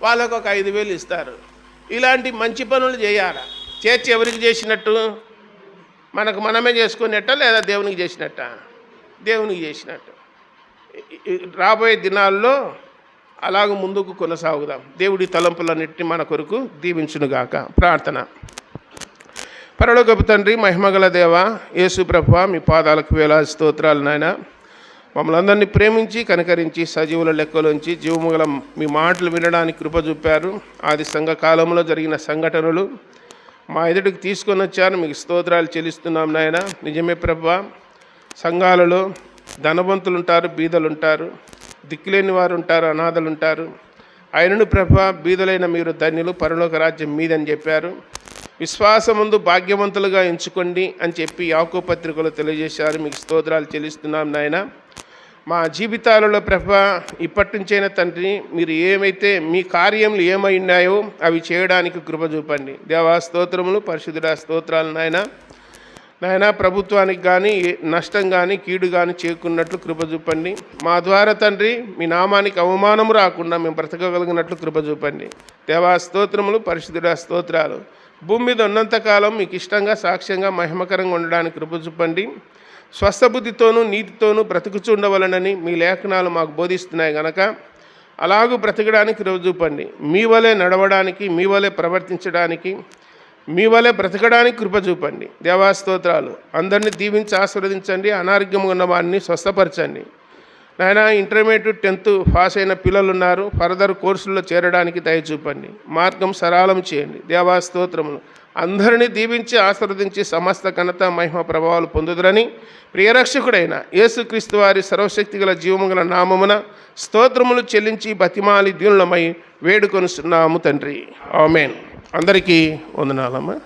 వాళ్ళకు ఒక 5,000 ఇస్తారు. ఇలాంటి మంచి పనులు చేయాలి. చేర్చి ఎవరికి చేసినట్టు, మనకు మనమే చేసుకునేట్ట లేదా దేవునికి చేసినట్ట? దేవునికి చేసినట్టు. రాబోయే దినాల్లో అలాగ ముందుకు కొనసాగుదాం. దేవుడి తలంపులన్నింటినీ మన కొరకు దీవించునుగాక. ప్రార్థన. పరలోకపు తండ్రి, మహిమగల దేవ, యేసు ప్రభువా, మీ పాదాలకు వేలాది స్తోత్రాలు నాయన. మమ్మల్ని అందరినీ ప్రేమించి కనికరించి సజీవుల లెక్కలోంచి జీవముగల మీ మాటలు వినడానికి కృప చూపారు. ఆది సంఘ కాలంలో జరిగిన సంఘటనలు మా ఎదుటికి తీసుకొని వచ్చారు. మీకు స్తోత్రాలు చెల్లిస్తున్నాం నాయన. నిజమే ప్రభువా, సంఘాలలో ధనవంతులు ఉంటారు, బీదలు ఉంటారు, దిక్కులేని వారు ఉంటారు, అనాథలు ఉంటారు. ఆయనను ప్రభువా, బీదలైన మీరు ధన్యులు, పరలోక రాజ్యం మీదని చెప్పారు. విశ్వాసముందు భాగ్యవంతులుగా ఎంచుకోండి అని చెప్పి యాకోబు పత్రికలో తెలియజేశారు. మీకు స్తోత్రాలు చెల్లిస్తున్నాం నాయన. మా జీవితాలలో ప్రభువా, ఇప్పటి నుంచైనా తండ్రి, మీరు ఏమైతే మీ కార్యములు ఏమై ఉన్నాయో అవి చేయడానికి కృప చూపండి. దేవా స్తోత్రములు, పరిశుద్ధుడా స్తోత్రాలు నాయన. ప్రభుత్వానికి కానీ నష్టం కానీ కీడు కానీ చేకున్నట్లు కృప చూపండి. మా ద్వారా తండ్రి, మీ నామానికి అవమానము రాకుండా మేము బ్రతకగలిగినట్లు కృప చూపండి. దేవా స్తోత్రములు, పరిశుద్ధుడా స్తోత్రాలు. భూమి మీద ఉన్నంతకాలం మీకు ఇష్టంగా, సాక్ష్యంగా, మహిమకరంగా ఉండడానికి కృప చూపండి. స్వస్థబుద్ధితోనూ నీతితోనూ బ్రతుకుచుండవలనని మీ లేఖనాలు మాకు బోధిస్తున్నాయి గనక అలాగూ బ్రతకడానికి కృప చూపండి. మీ వలె నడవడానికి, మీ వలె ప్రవర్తించడానికి, మీ వలె బ్రతకడానికి కృప చూపండి. దేవా స్తోత్రాలు. అందరినీ దీవించి ఆశీర్వదించండి. అనారోగ్యంగా ఉన్న వారిని స్వస్థపరచండి నాయన. ఇంటర్మీడియట్ 10th పాస్ అయిన పిల్లలు ఉన్నారు, ఫర్దర్ కోర్సుల్లో చేరడానికి దయ చూపండి. మార్గం సరళం చేయండి. దేవా స్తోత్రములు. అందరినీ దీవించి ఆశీర్వదించి సమస్త ఘనత మహిమ ప్రభావాలు పొందుదురని ప్రియరక్షకుడైన యేసుక్రీస్తు వారి సర్వశక్తిగల జీవముగల నామమున స్తోత్రములు చెల్లించి బతిమాలి దీనులమై వేడుకొనుచున్నాము తండ్రి. ఆమేన్. అందరికీ వందనాలమ్మా.